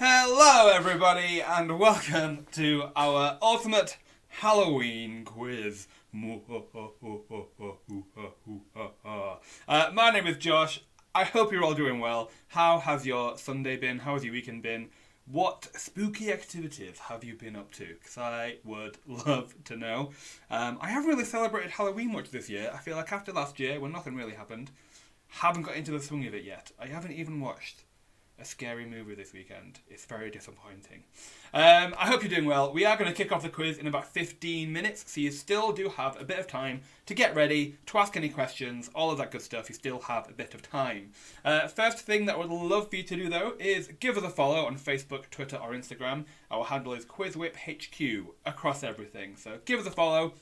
Hello everybody and welcome to our ultimate Halloween quiz. My name is Josh. I hope you're all doing well. How has your Sunday been? How has your weekend been? What spooky activities have you been up to? Because I would love to know. I haven't really celebrated Halloween much this year. I feel like after last year, when nothing really happened, haven't got into the swing of it yet. I haven't even watched a scary movie this weekend. It's very disappointing. I hope you're doing well. We are going to kick off the quiz in about 15 minutes, so you still do have a bit of time to get ready, to ask any questions, all of that good stuff. You still have a bit of time. First thing that I would love for you to do, though, is give us a follow on Facebook, Twitter, or Instagram. Our handle is QuizWhip HQ across everything. So give us a follow.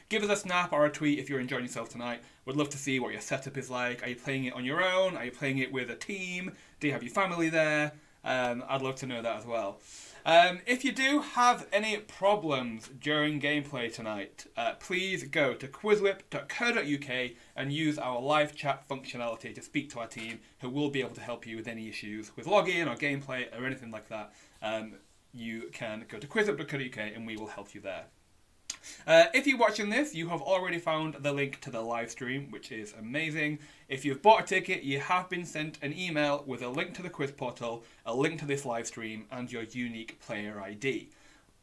Give us a snap or a tweet if you're enjoying yourself tonight. Would love to see what your setup is like. Are you playing it on your own? Are you playing it with a team? Do you have your family there? I'd love to know that as well. If you do have any problems during gameplay tonight, please go to quizwhip.co.uk and use our live chat functionality to speak to our team, who will be able to help you with any issues with login or gameplay or anything like that. You can go to quizwhip.co.uk and we will help you there. If you're watching this, you have already found the link to the live stream, which is amazing. If you've bought a ticket, you have been sent an email with a link to the quiz portal, a link to this live stream, and your unique player ID.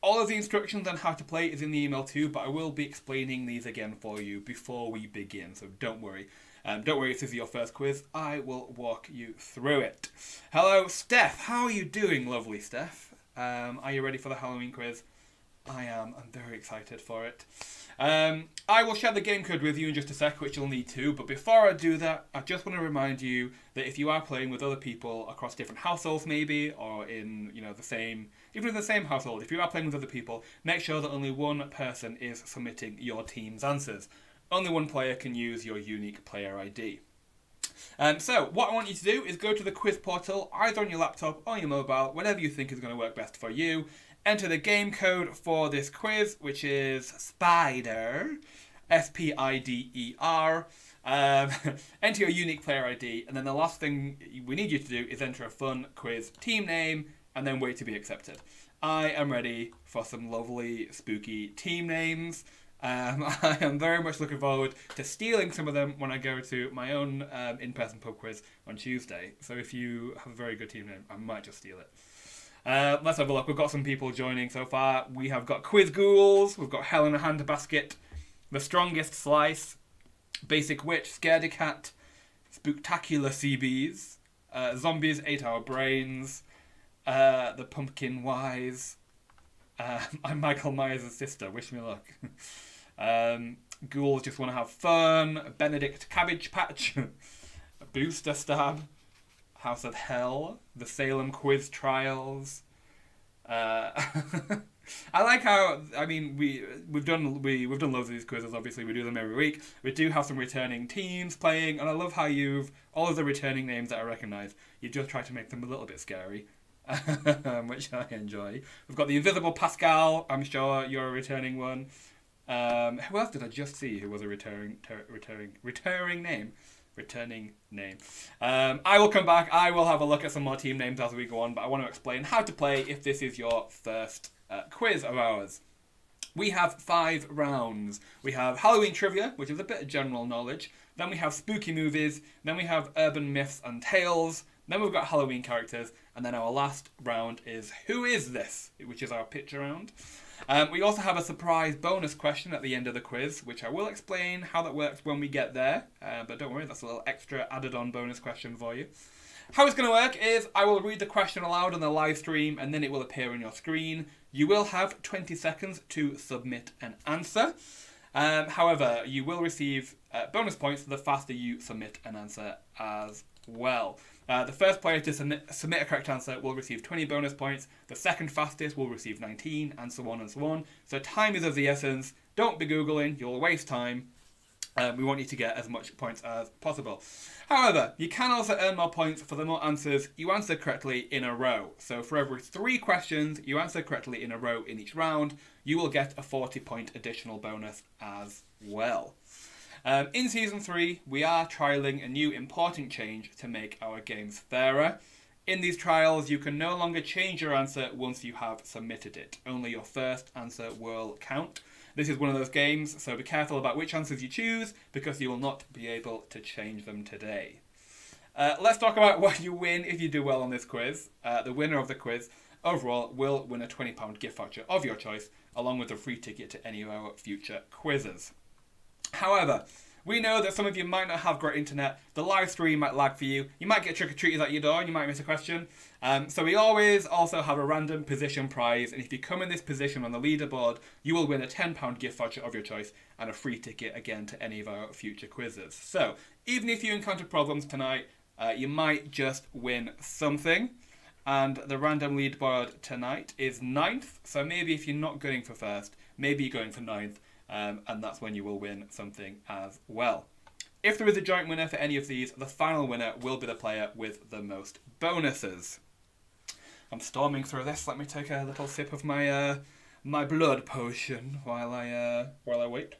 All of the instructions on how to play is in the email too, but I will be explaining these again for you before we begin, so don't worry. Don't worry if this is your first quiz, I will walk you through it. Hello, Steph. How are you doing, lovely Steph? Are you ready for the Halloween quiz? I am. I'm very excited for it. I will share the game code with you in just a sec, which you'll need to. But before I do that, I just want to remind you that if you are playing with other people across different households, maybe, or in the same household, if you are playing with other people, make sure that only one person is submitting your team's answers. Only one player can use your unique player ID. So what I want you to do is go to the quiz portal, either on your laptop or your mobile, whatever you think is going to work best for you. Enter the game code for this quiz, which is SPIDER, SPIDER. Enter your unique player ID, and then the last thing we need you to do is enter a fun quiz team name, and then wait to be accepted. I am ready for some lovely, spooky team names. I am very much looking forward to stealing some of them when I go to my own in-person pub quiz on Tuesday. So if you have a very good team name, I might just steal it. Let's have a look. We've got some people joining so far. We have got Quiz Ghouls, we've got Hell in a Handbasket, The Strongest Slice, Basic Witch, Scaredy Cat, Spooktacular CBs, Zombies, 8 Hour Brains, The Pumpkin Wise, I'm Michael Myers' sister, wish me luck. Ghouls Just Want to Have Fun, Benedict Cabbage Patch, Booster Stab, House of Hell, the Salem Quiz Trials. I like how we've done loads of these quizzes. Obviously, we do them every week. We do have some returning teams playing, and I love how all of the returning names that I recognise. You just try to make them a little bit scary, which I enjoy. We've got the Invisible Pascal. I'm sure you're a returning one. Who else did I just see who was a returning name? Returning name. I will come back. I will have a look at some more team names as we go on, but I want to explain how to play if this is your first quiz of ours. We have 5 rounds. We have Halloween trivia, which is a bit of general knowledge. Then we have spooky movies. Then we have urban myths and tales. Then we've got Halloween characters. And then our last round is Who Is This?, which is our picture round. We also have a surprise bonus question at the end of the quiz, which I will explain how that works when we get there. But don't worry, that's a little extra added on bonus question for you. How it's going to work is I will read the question aloud on the live stream, and then it will appear on your screen. You will have 20 seconds to submit an answer. However, you will receive bonus points the faster you submit an answer as well. The first player to submit a correct answer will receive 20 bonus points. The second fastest will receive 19, and so on and so on. So time is of the essence. Don't be Googling. You'll waste time. We want you to get as much points as possible. However, you can also earn more points for the more answers you answer correctly in a row. So for every 3 questions you answer correctly in a row in each round, you will get a 40-point additional bonus as well. In Season 3, we are trialling a new important change to make our games fairer. In these trials, you can no longer change your answer once you have submitted it. Only your first answer will count. This is one of those games, so be careful about which answers you choose, because you will not be able to change them today. Let's talk about what you win if you do well on this quiz. The winner of the quiz overall will win a £20 gift voucher of your choice, along with a free ticket to any of our future quizzes. However, we know that some of you might not have great internet. The live stream might lag for you. You might get trick-or-treaters at your door and you might miss a question. So we always also have a random position prize. And if you come in this position on the leaderboard, you will win a £10 gift voucher of your choice and a free ticket again to any of our future quizzes. So even if you encounter problems tonight, you might just win something. And the random leaderboard tonight is 9th. So maybe if you're not going for first, maybe you're going for 9th. And that's when you will win something as well. If there is a joint winner for any of these, the final winner will be the player with the most bonuses. I'm storming through this. Let me take a little sip of my my blood potion while I wait.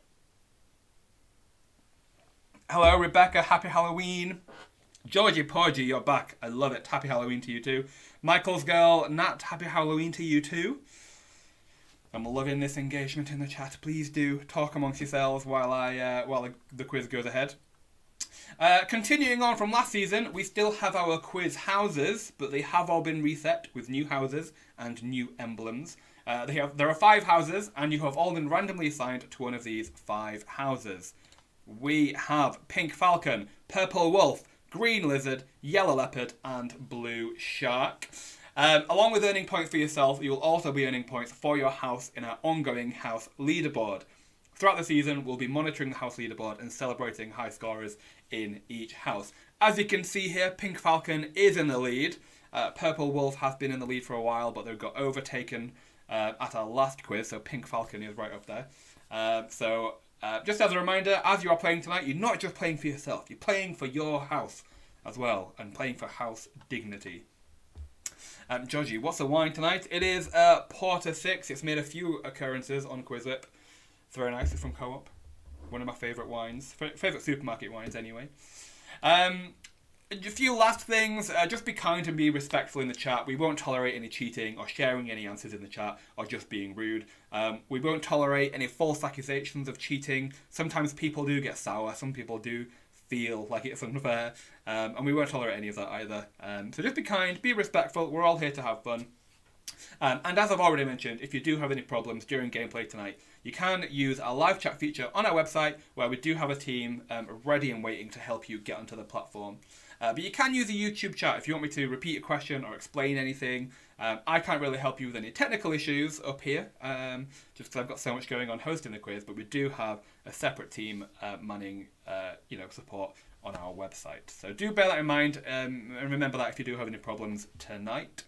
Hello, Rebecca. Happy Halloween. Georgie Porgy, you're back. I love it. Happy Halloween to you too. Michael's girl, Nat. Happy Halloween to you too. I'm loving this engagement in the chat. Please do talk amongst yourselves while the quiz goes ahead. Continuing on from last season, we still have our quiz houses, but they have all been reset with new houses and new emblems. There are 5 houses, and you have all been randomly assigned to one of these 5 houses. We have Pink Falcon, Purple Wolf, Green Lizard, Yellow Leopard, and Blue Shark. Along with earning points for yourself, you will also be earning points for your house in our ongoing house leaderboard. Throughout the season, we'll be monitoring the house leaderboard and celebrating high scorers in each house. As you can see here, Pink Falcon is in the lead. Purple Wolf has been in the lead for a while, but they got overtaken at our last quiz, so Pink Falcon is right up there. Just as a reminder, as you are playing tonight, you're not just playing for yourself, you're playing for your house as well, and playing for house dignity. Georgie, what's the wine tonight? It is Porter 6. It's made a few occurrences on QuizWhip. It's very nice. It's from Co-op. One of my favourite wines. Favourite supermarket wines, anyway. A few last things. Just be kind and be respectful in the chat. We won't tolerate any cheating or sharing any answers in the chat or just being rude. We won't tolerate any false accusations of cheating. Sometimes people do get sour. Some people do feel like it's unfair, and we won't tolerate any of that either. So just be kind, be respectful, we're all here to have fun. And as I've already mentioned, if you do have any problems during gameplay tonight, you can use our live chat feature on our website, where we do have a team ready and waiting to help you get onto the platform. But you can use a YouTube chat if you want me to repeat a question or explain anything. I can't really help you with any technical issues up here, just because I've got so much going on hosting the quiz, but we do have a separate team manning support on our website. So do bear that in mind, and remember that if you do have any problems tonight.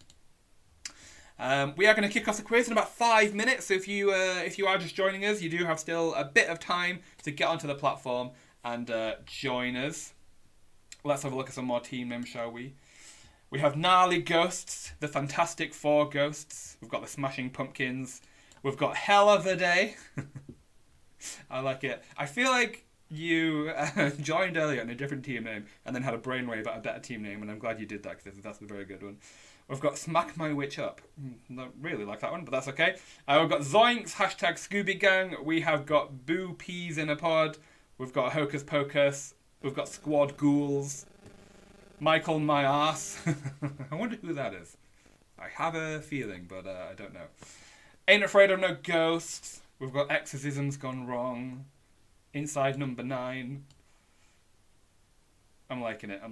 We are going to kick off the quiz in about 5 minutes, so if you are just joining us, you do have still a bit of time to get onto the platform and join us. Let's have a look at some more team names, shall we? We have Gnarly Ghosts, the Fantastic Four Ghosts. We've got the Smashing Pumpkins. We've got Hell of a Day. I like it. I feel like you joined earlier in a different team name and then had a brainwave at a better team name, and I'm glad you did that because that's a very good one. We've got Smack My Witch Up. Not really like that one, but that's okay. We've got Zoinks, hashtag Scooby Gang. We have got Boo Peas in a Pod. We've got Hocus Pocus. We've got Squad Ghouls. Michael My Arse. I wonder who that is. I have a feeling, but I don't know. Ain't Afraid of No Ghosts. We've got Exorcisms Gone Wrong. Inside Number 9. I'm liking it.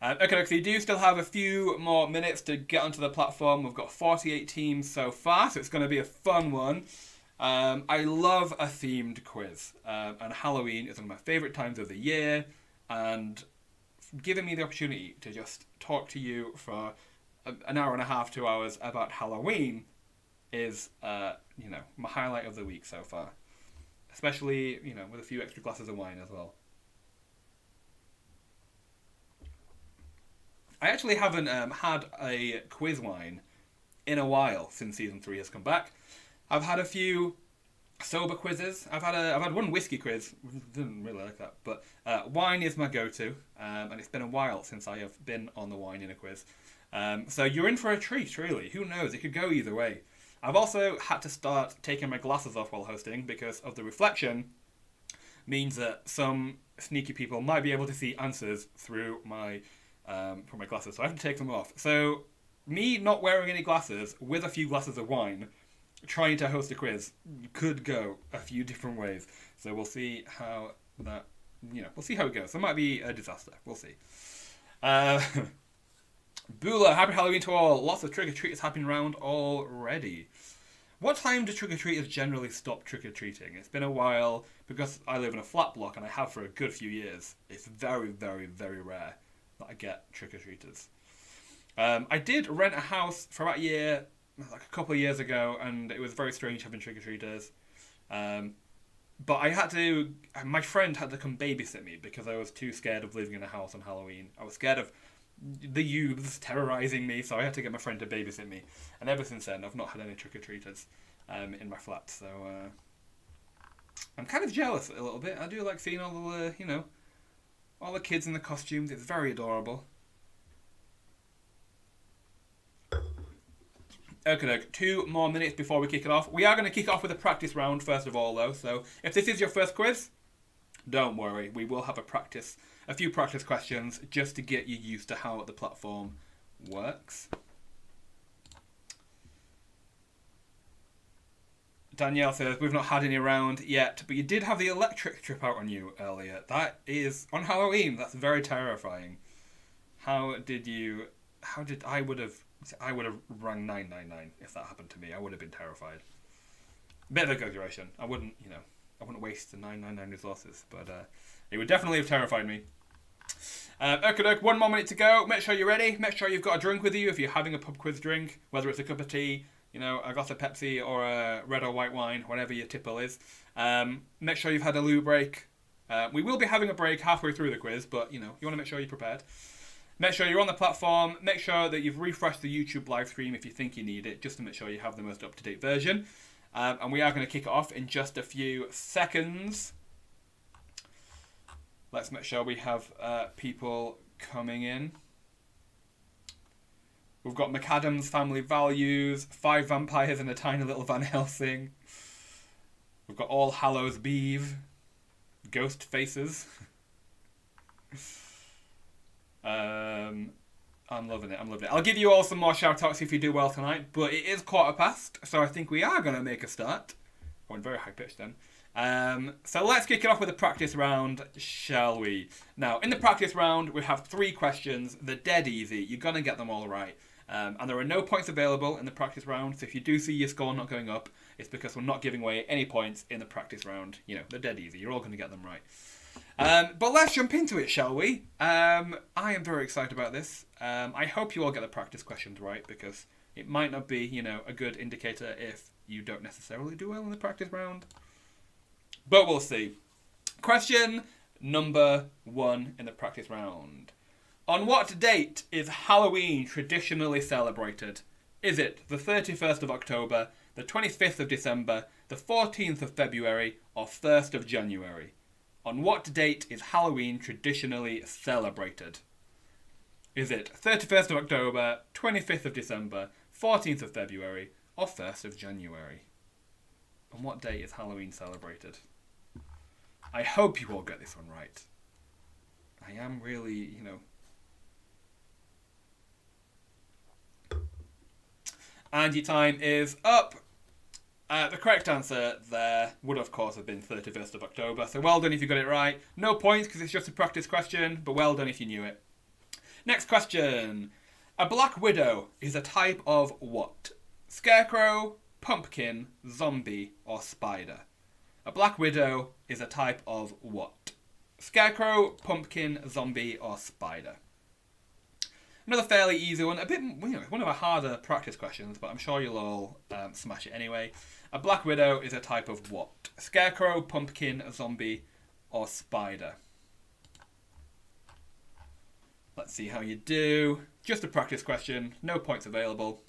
Okay, so you do still have a few more minutes to get onto the platform. We've got 48 teams so far, so it's going to be a fun one. I love a themed quiz, and Halloween is one of my favourite times of the year, and giving me the opportunity to just talk to you for an hour and a half, 2 hours about Halloween is, my highlight of the week so far. Especially, with a few extra glasses of wine as well. I actually haven't had a quiz wine in a while since Season 3 has come back. I've had a few sober quizzes. I've had one whiskey quiz. Didn't really like that, but wine is my go-to, and it's been a while since I have been on the wine in a quiz. So you're in for a treat, really. Who knows? It could go either way. I've also had to start taking my glasses off while hosting because of the reflection. Means that some sneaky people might be able to see answers through my glasses, so I have to take them off. So me not wearing any glasses with a few glasses of wine, trying to host a quiz could go a few different ways. So we'll see how that, we'll see how it goes. It might be a disaster. We'll see. Bula, happy Halloween to all. Lots of trick-or-treaters happening around already. What time do trick-or-treaters generally stop trick-or-treating? It's been a while because I live in a flat block and I have for a good few years. It's very, very, very rare that I get trick-or-treaters. I did rent a house for about a year, like a couple of years ago, and it was very strange having trick-or-treaters. But my friend had to come babysit me because I was too scared of living in a house on Halloween. I was scared of the youths terrorising me, so I had to get my friend to babysit me. And ever since then, I've not had any trick-or-treaters in my flat, so I'm kind of jealous a little bit. I do like seeing all the, all the kids in the costumes. It's very adorable. Okay, 2 more minutes before we kick it off. We are going to kick off with a practice round first of all, though, so if this is your first quiz, don't worry. We will have a few practice questions just to get you used to how the platform works. Danielle says, we've not had any around yet, but you did have the electric trip out on you earlier. That is, on Halloween, that's very terrifying. I would have rang 999 if that happened to me. I would have been terrified. Bit of exaggeration. I wouldn't waste the 999 resources, but it would definitely have terrified me. Okay, 1 more minute to go. Make sure you're ready. Make sure you've got a drink with you if you're having a pub quiz drink, whether it's a cup of tea, a glass of Pepsi or a red or white wine, whatever your tipple is. Make sure you've had a loo break. We will be having a break halfway through the quiz, but you want to make sure you're prepared. Make sure you're on the platform. Make sure that you've refreshed the YouTube live stream if you think you need it, just to make sure you have the most up-to-date version. And we are going to kick it off in just a few seconds. Let's make sure we have people coming in. We've got McAdams' Family Values, 5 Vampires and a Tiny Little Van Helsing. We've got All Hallows Beeve, Ghost Faces. I'm loving it. I'll give you all some more shout-outs if you do well tonight, but it is past, so I think we are going to make a start. I went very high-pitched then. So let's kick it off with a practice round, shall we? Now, in the practice round, we have 3 questions. They're dead easy. You're going to get them all right. And there are no points available in the practice round, so if you do see your score not going up, it's because we're not giving away any points in the practice round. They're dead easy. You're all going to get them right. But let's jump into it, shall we? I am very excited about this. I hope you all get the practice questions right, because it might not be, a good indicator if you don't necessarily do well in the practice round. But we'll see. Question number 1 in the practice round. On what date is Halloween traditionally celebrated? Is it the 31st of October, the 25th of December, the 14th of February, or 1st of January? On what date is Halloween traditionally celebrated? Is it 31st of October, 25th of December, 14th of February, or 1st of January? On what date is Halloween celebrated? I hope you all get this one right. I am really, And your time is up. The correct answer there would, of course, have been 31st of October. So well done if you got it right. No points because it's just a practice question, but well done if you knew it. Next question. A black widow is a type of what? Scarecrow, pumpkin, zombie, or spider? A black widow is a type of what? Scarecrow, pumpkin, zombie, or spider? Another fairly easy one, a bit, one of our harder practice questions, but I'm sure you'll all smash it anyway. A black widow is a type of what? Scarecrow, pumpkin, zombie, or spider? Let's see how you do. Just a practice question, no points available.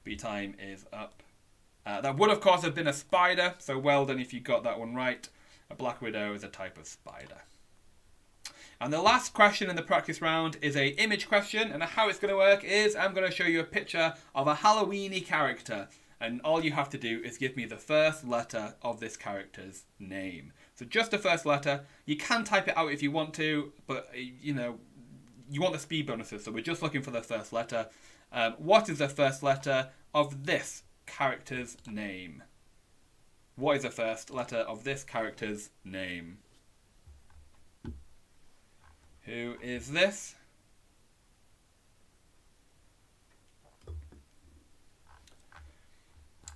But your time is up. That would, of course, have been a spider, so well done if you got that one right. A black widow is a type of spider. And the last question in the practice round is a image question, and how it's going to work is I'm going to show you a picture of a Halloween-y character, and all you have to do is give me the first letter of this character's name. So just the first letter. You can type it out if you want to, but you know, you want the speed bonuses, so we're just looking for the first letter. What is the first letter of this character's name? What is the first letter of this character's name? Who is this?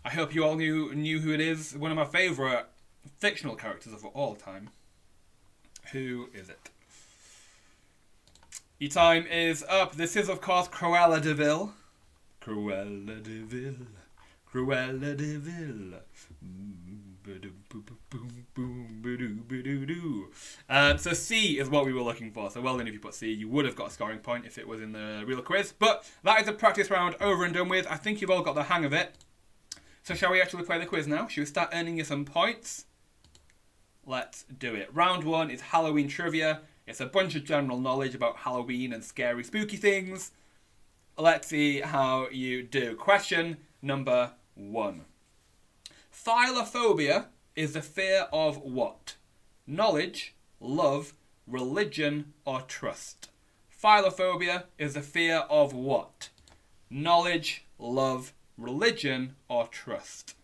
I hope you all knew who it is. One of my favourite fictional characters of all time. Who is it? Your time is up. This is, of course, Cruella de Vil. Cruella de Vil. Cruella de Vil. So C is what we were looking for. So well done if you put C. You would have got a scoring point if it was in the real quiz. But that is a practice round over and done with. I think you've all got the hang of it. So shall we actually play the quiz now? Shall we start earning you some points? Let's do it. Round 1 is Halloween trivia. It's a bunch of general knowledge about Halloween and scary, spooky things. Let's see how you do. Question number 1. Philophobia is the fear of what? Knowledge, love, religion, or trust? Philophobia is the fear of what? Knowledge, love, religion, or trust?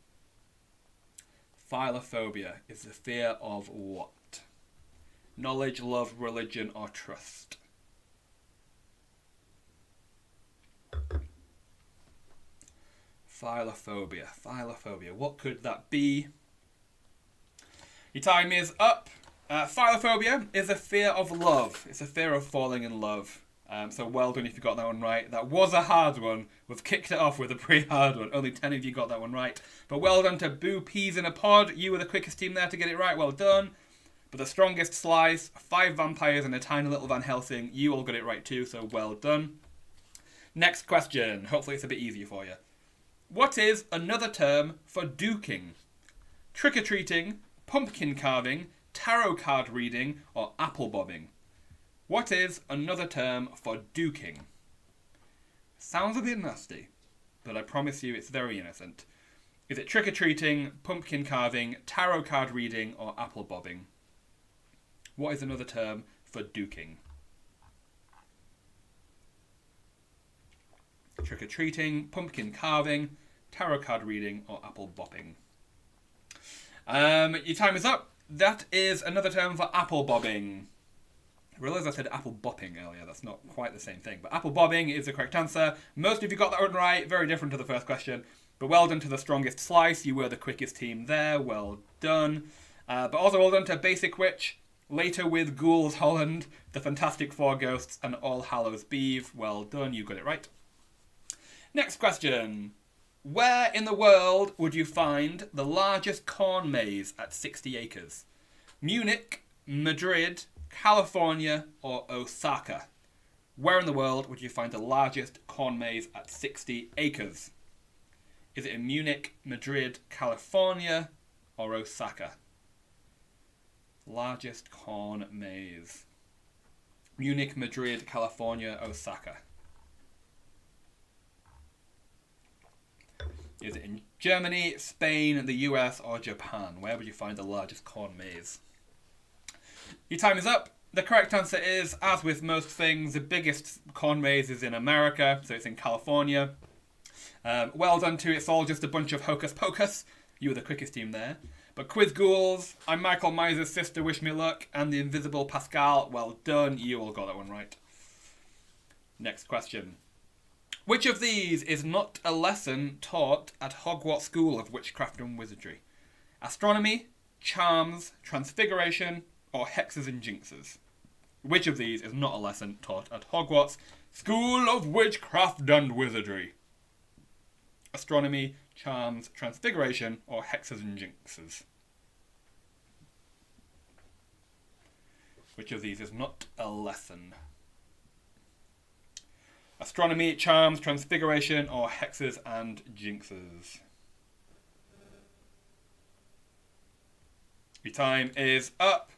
Philophobia is the fear of what? Knowledge, love, religion, or trust? Philophobia. Philophobia. What could that be? Your time is up. Philophobia is a fear of love. It's a fear of falling in love. So well done if you got that one right. That was a hard one. We've kicked it off with a pretty hard one. Only 10 of you got that one right. But well done to Boo Peas in a Pod. You were the quickest team there to get it right. Well done. But the strongest slice, 5 vampires and a tiny little Van Helsing. You all got it right too, so well done. Next question. Hopefully it's a bit easier for you. What is another term for duking? Trick-or-treating, pumpkin carving, tarot card reading, or apple bobbing? What is another term for duking? Sounds a bit nasty, but I promise you it's very innocent. Is it trick-or-treating, pumpkin carving, tarot card reading, or apple bobbing? What is another term for duking? Trick-or-treating, pumpkin carving, tarot card reading, or apple bopping? Your time is up. That is another term for apple bobbing. I realised I said apple bopping earlier. That's not quite the same thing. But apple bobbing is the correct answer. Most of you got that one right. Very different to the first question. But well done to the strongest slice. You were the quickest team there. Well done. But also well done to Basic Witch, Later with Ghouls Holland, The Fantastic Four Ghosts, and All Hallows Beeve. Well done. You got it right. Next question. Where in the world would you find the largest corn maze at 60 acres? Munich, Madrid, California, or Osaka? Where in the world would you find the largest corn maze at 60 acres? Is it in Munich, Madrid, California, or Osaka? Largest corn maze. Munich, Madrid, California, Osaka. Is it in Germany, Spain, the US, or Japan? Where would you find the largest corn maze? Your time is up. The correct answer is, as with most things, the biggest corn maze is in America, so it's in California. Well done to It's All Just a Bunch of Hocus Pocus. You were the quickest team there. But Quiz Ghouls, I'm Michael Myers' sister, wish me luck, and the Invisible Pascal, well done. You all got that one right. Next question. Which of these is not a lesson taught at Hogwarts School of Witchcraft and Wizardry? Astronomy, charms, transfiguration, or hexes and jinxes? Which of these is not a lesson taught at Hogwarts School of Witchcraft and Wizardry? Astronomy, charms, transfiguration, or hexes and jinxes? Which of these is not a lesson? Astronomy, charms, transfiguration, or hexes and jinxes? Your time is up.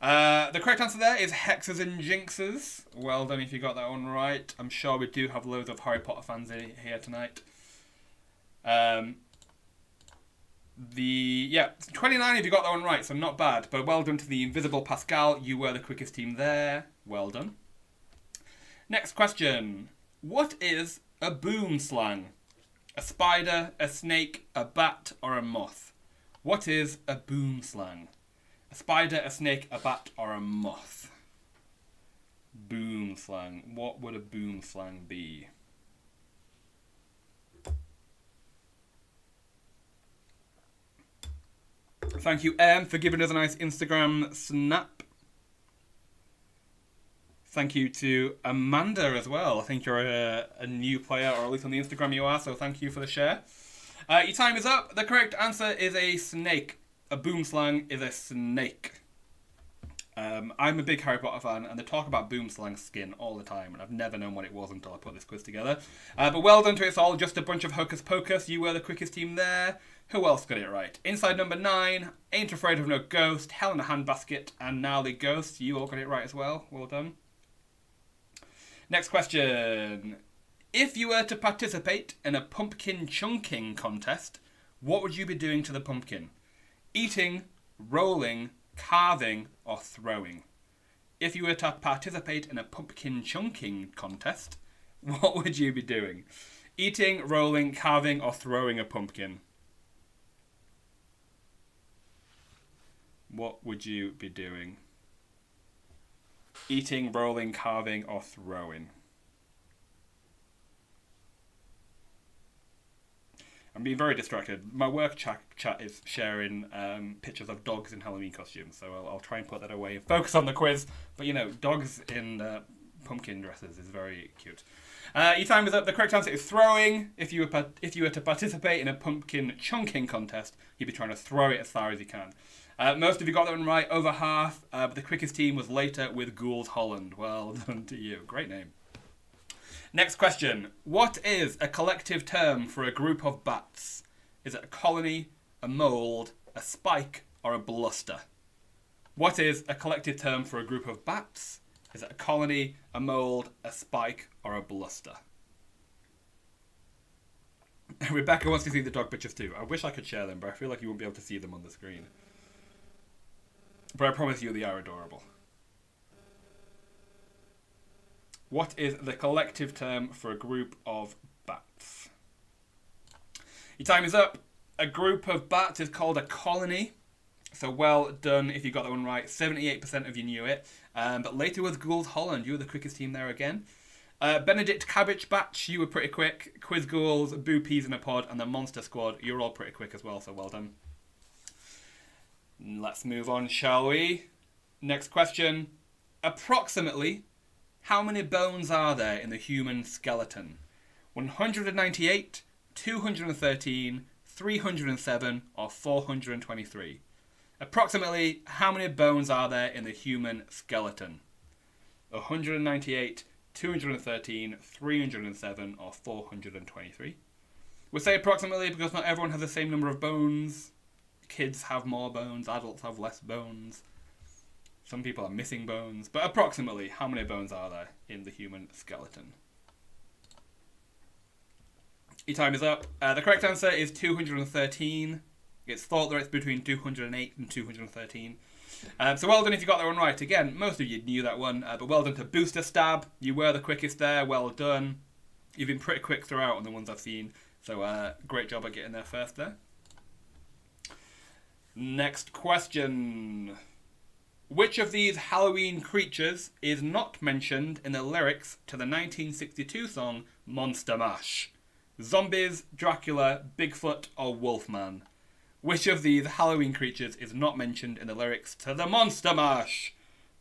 The correct answer there is hexes and jinxes. Well done if you got that one right. I'm sure we do have loads of Harry Potter fans in here tonight. 29 if you got that one right, so not bad. But well done to the Invisible Pascal. You were the quickest team there. Well done. Next question. What is a boom slang? A spider, a snake, a bat, or a moth? What is a boom slang? A spider, a snake, a bat, or a moth? Boom slang. What would a boom slang be? Thank you, Em, for giving us a nice Instagram snap. Thank you to Amanda as well. I think you're a new player, or at least on the Instagram you are, so thank you for the share. Your time is up. The correct answer is a snake. A boom slang is a snake. I'm a big Harry Potter fan, and they talk about boom slang skin all the time, and I've never known what it was until I put this quiz together. But well done to us all. Just a bunch of hocus pocus. You were the quickest team there. Who else got it right? Inside number 9, Ain't Afraid of No Ghost, Hell in a Handbasket, and Gnarly Ghost. You all got it right as well. Well done. Next question. If you were to participate in a pumpkin chunking contest, what would you be doing to the pumpkin? Eating, rolling, carving, or throwing? If you were to participate in a pumpkin chunking contest, what would you be doing? Eating, rolling, carving, or throwing a pumpkin? What would you be doing? Eating, rolling, carving, or throwing? I'm being very distracted. My work chat is sharing pictures of dogs in Halloween costumes, so I'll try and put that away and focus on the quiz. But, dogs in pumpkin dresses is very cute. Your time is up. The correct answer is throwing. If you were to participate in a pumpkin chunking contest, you'd be trying to throw it as far as you can. Most of you got that one right, over half, but the quickest team was later with Ghouls Holland. Well done to you. Great name. Next question. What is a collective term for a group of bats? Is it a colony, a mould, a spike, or a bluster? What is a collective term for a group of bats? Is it a colony, a mould, a spike, or a bluster? Rebecca wants to see the dog pictures too. I wish I could share them, but I feel like you won't be able to see them on the screen. But I promise you they are adorable. What is the collective term for a group of bats? Your time is up. A group of bats is called a colony. So well done if you got that one right. 78% of you knew it. But later was Ghouls Holland. You were the quickest team there again. Benedict Cabbage Batch, you were pretty quick. Quiz Ghouls, Boo Peas in a Pod, and the Monster Squad, you were all pretty quick as well, so well done. Let's move on, shall we? Next question. Approximately, how many bones are there in the human skeleton? 198, 213, 307, or 423? Approximately, how many bones are there in the human skeleton? 198, 213, 307, or 423? We'll say approximately because not everyone has the same number of bones. Kids have more bones, adults have less bones. Some people are missing bones. But approximately, how many bones are there in the human skeleton? Your time is up. The correct answer is 213. It's thought that it's between 208 and 213. So well done if you got that one right. Again, most of you knew that one, but well done to Booster Stab. You were the quickest there. Well done. You've been pretty quick throughout on the ones I've seen. So great job at getting there first there. Next question. Which of these Halloween creatures is not mentioned in the lyrics to the 1962 song Monster Mash? Zombies, Dracula, Bigfoot, or Wolfman? Which of these Halloween creatures is not mentioned in the lyrics to the Monster Mash?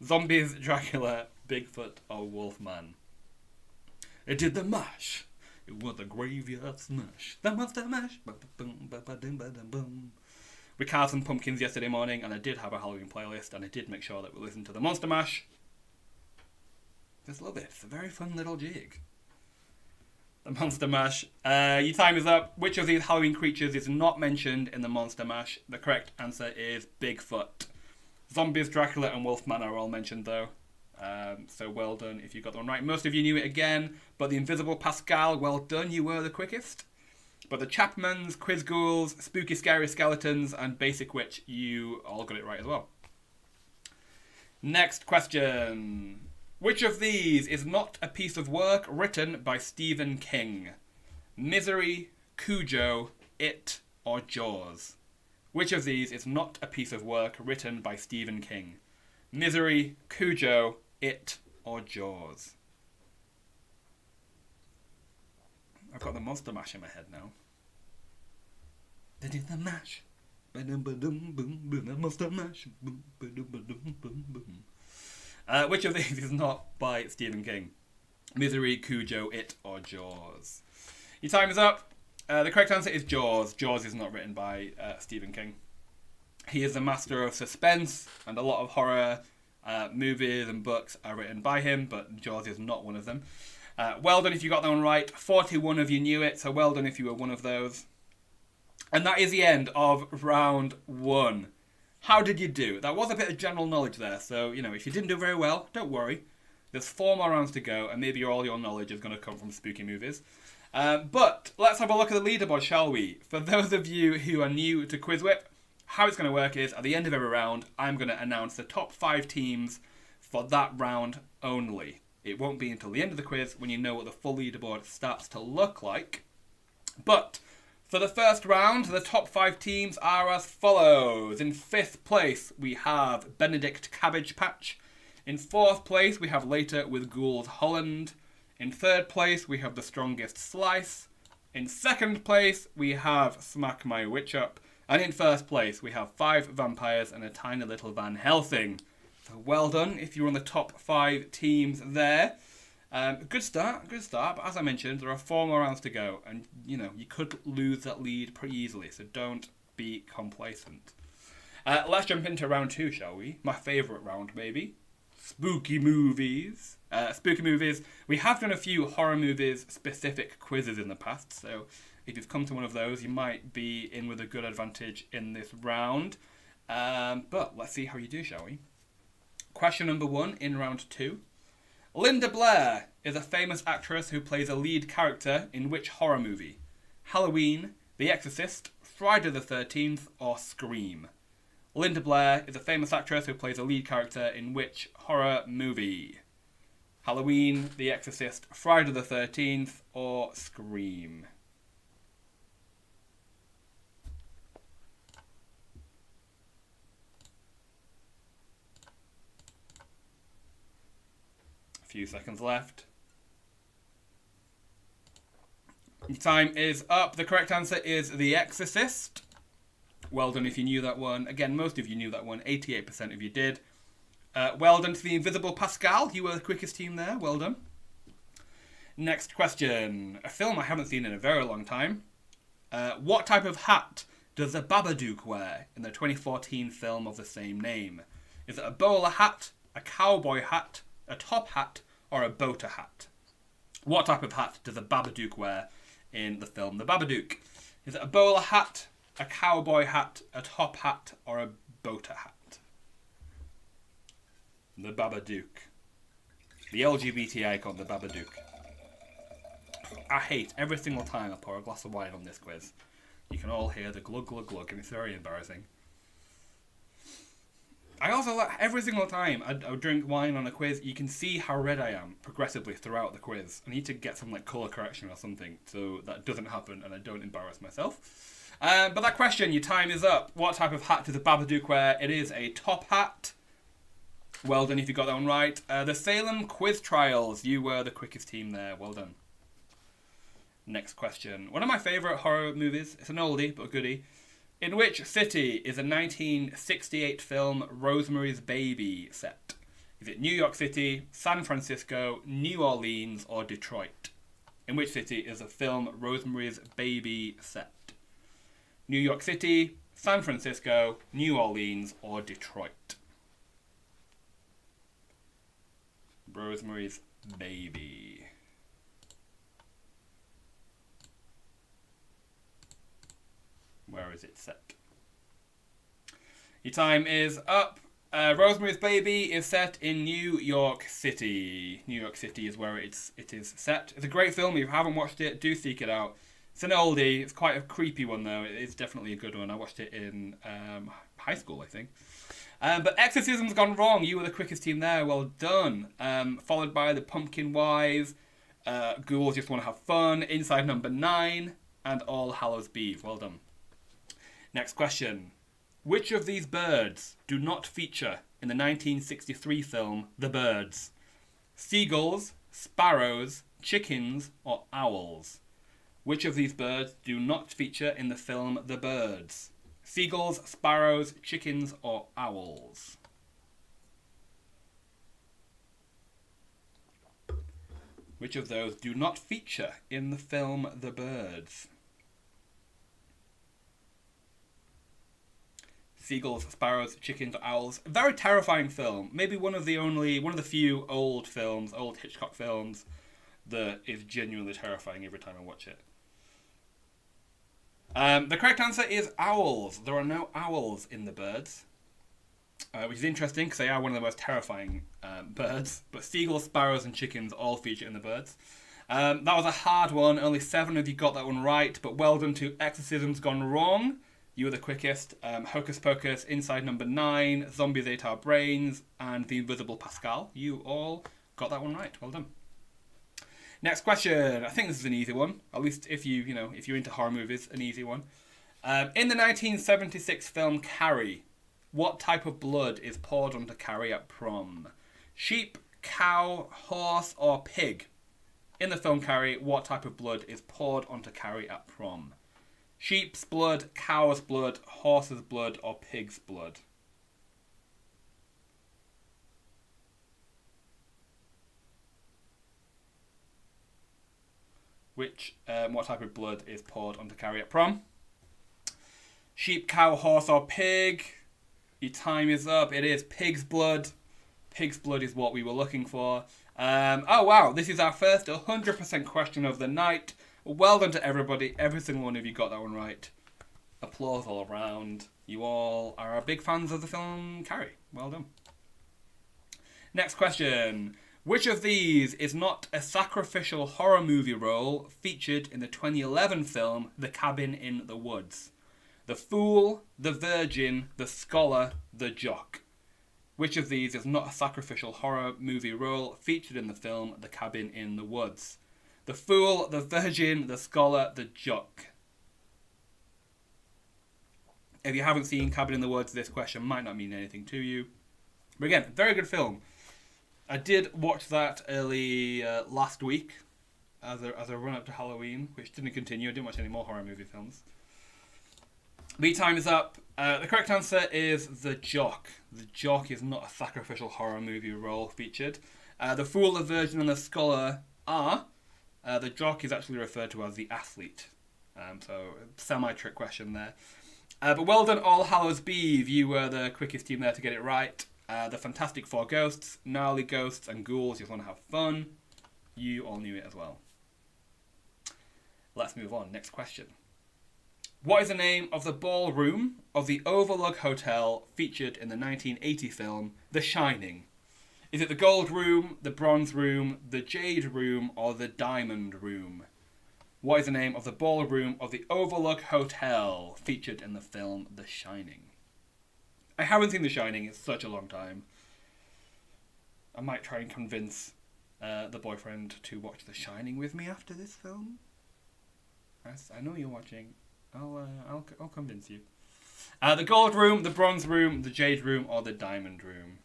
Zombies, Dracula, Bigfoot, or Wolfman? It did the mash. It was a graveyard smash. The Monster Mash. Ba-ba-boom. We carved some pumpkins yesterday morning, and I did have a Halloween playlist, and I did make sure that we listened to the Monster Mash. Just love it. It's a very fun little jig. The Monster Mash. Your time is up. Which of these Halloween creatures is not mentioned in the Monster Mash? The correct answer is Bigfoot. Zombies, Dracula, and Wolfman are all mentioned, though. So well done if you got the one right. Most of you knew it again, but the Invisible Pascal, well done, you were the quickest. But the Chapmans, Quiz Ghouls, Spooky Scary Skeletons, and Basic Witch, you all got it right as well. Next question. Which of these is not a piece of work written by Stephen King? Misery, Cujo, It, or Jaws? Which of these is not a piece of work written by Stephen King? Misery, Cujo, It, or Jaws? I've got the Monster Mash in my head now. They did the mash. The Monster Mash. Which of these is not by Stephen King? Misery, Cujo, It, or Jaws? Your time is up. The correct answer is Jaws. Jaws is not written by Stephen King. He is the master of suspense, and a lot of horror movies and books are written by him, but Jaws is not one of them. Well done if you got that one right. 41 of you knew it, so well done if you were one of those. And that is the end of round 1. How did you do? That was a bit of general knowledge there, so, if you didn't do very well, don't worry. There's 4 more rounds to go, and maybe all your knowledge is going to come from spooky movies. But let's have a look at the leaderboard, shall we? For those of you who are new to QuizWhip, how it's going to work is, at the end of every round, I'm going to announce the top 5 teams for that round only. It won't be until the end of the quiz when you know what the full leaderboard starts to look like. But for the first round, the top 5 teams are as follows. In 5th place, we have Benedict Cabbage Patch. In 4th place, we have Later with Ghouls Holland. In 3rd place, we have The Strongest Slice. In 2nd place, we have Smack My Witch Up. And in 1st place, we have 5 Vampires and a Tiny Little Van Helsing. So well done if you're on the top 5 teams there. Good start. But as I mentioned, there are 4 more rounds to go. And, you could lose that lead pretty easily. So don't be complacent. Let's jump into round 2, shall we? My favourite round, maybe. Spooky movies. We have done a few horror movies specific quizzes in the past. So if you've come to one of those, you might be in with a good advantage in this round. But let's see how you do, shall we? Question number 1 in round 2. Linda Blair is a famous actress who plays a lead character in which horror movie? Halloween, The Exorcist, Friday the 13th, or Scream? Linda Blair is a famous actress who plays a lead character in which horror movie? Halloween, The Exorcist, Friday the 13th, or Scream? Few seconds left. Your time is up. The correct answer is The Exorcist. Well done if you knew that one. Again, most of you knew that one. 88% of you did. Well done to the Invisible Pascal. You were the quickest team there. Well done. Next question. A film I haven't seen in a very long time. What type of hat does the Babadook wear in the 2014 film of the same name? Is it a bowler hat, a cowboy hat, a top hat, or a boater hat? What type of hat does the Babadook wear in the film The Babadook? Is it a bowler hat, a cowboy hat, a top hat, or a boater hat? The Babadook. The LGBT icon, the Babadook. I hate every single time I pour a glass of wine on this quiz. You can all hear the glug glug glug and it's very embarrassing. I also like every single time I drink wine on a quiz, you can see how red I am progressively throughout the quiz. I need to get some colour correction or something so that doesn't happen and I don't embarrass myself. But that question, your time is up. What type of hat does the Babadook wear? It is a top hat. Well done if you got that one right. The Salem Quiz Trials. You were the quickest team there. Well done. Next question. One of my favourite horror movies. It's an oldie but a goodie. In which city is a 1968 film Rosemary's Baby set? Is it New York City, San Francisco, New Orleans, or Detroit? In which city is the film Rosemary's Baby set? New York City, San Francisco, New Orleans, or Detroit? Rosemary's Baby. is it set? Your time is up. Rosemary's Baby is set in New York City. New York City is where it is set. It's a great film. If you haven't watched it, do seek it out. It's an oldie. It's quite a creepy one, though. It is definitely a good one. I watched it in high school, I think. But Exorcism's Gone Wrong. You were the quickest team there. Well done. Followed by The Pumpkin Wives, Ghouls Just Want to Have Fun, Inside Number 9, and All Hallows Eve. Well done. Next question. Which of these birds do not feature in the 1963 film The Birds? Seagulls, sparrows, chickens, or owls? Which of these birds do not feature in the film The Birds? Seagulls, sparrows, chickens, or owls? Which of those do not feature in the film The Birds? Seagulls, sparrows, chickens, or owls. A very terrifying film. Maybe one of the few old Hitchcock films that is genuinely terrifying every time I watch it. The correct answer is owls. There are no owls in The Birds, which is interesting because they are one of the most terrifying birds. But seagulls, sparrows, and chickens all feature in The Birds. That was a hard one. Only 7 of you got that one right, but well done to Exorcism's Gone Wrong. You were the quickest. Hocus Pocus, Inside Number 9, Zombies Ate Our Brains, and The Invisible Pascal. You all got that one right. Well done. Next question. I think this is an easy one. At least if you're into horror movies, an easy one. In the 1976 film Carrie, what type of blood is poured onto Carrie at prom? Sheep, cow, horse, or pig? In the film Carrie, what type of blood is poured onto Carrie at prom? Sheep's blood, cow's blood, horse's blood, or pig's blood? What type of blood is poured onto Carrie at prom? Sheep, cow, horse, or pig? Your time is up. It is pig's blood. Pig's blood is what we were looking for. Oh wow, this is our first 100% question of the night. Well done to everybody. Every single one of you got that one right. Applause all around. You all are big fans of the film Carrie. Well done. Next question. Which of these is not a sacrificial horror movie role featured in the 2011 film The Cabin in the Woods? The Fool, the Virgin, the Scholar, the Jock. Which of these is not a sacrificial horror movie role featured in the film The Cabin in the Woods? The Fool, the Virgin, the Scholar, the Jock. If you haven't seen Cabin in the Woods, this question might not mean anything to you. But again, very good film. I did watch that early last week as a run-up to Halloween, which didn't continue. I didn't watch any more horror movie films. Lead time is up. The correct answer is The Jock. The Jock is not a sacrificial horror movie role featured. The Fool, the Virgin, and the Scholar are. The Jock is actually referred to as the athlete. So, semi-trick question there. But well done, All Hallows Eve. You were the quickest team there to get it right. The Fantastic Four Ghosts, Gnarly Ghosts, and Ghouls Just Want to Have Fun. You all knew it as well. Let's move on. Next question. What is the name of the ballroom of the Overlook Hotel featured in the 1980 film The Shining? Is it the Gold Room, the Bronze Room, the Jade Room, or the Diamond Room? What is the name of the ballroom of the Overlook Hotel featured in the film The Shining? I haven't seen The Shining in such a long time. I might try and convince the boyfriend to watch The Shining with me after this film. I know you're watching. I'll convince you. The Gold Room, the Bronze Room, the Jade Room, or the Diamond Room?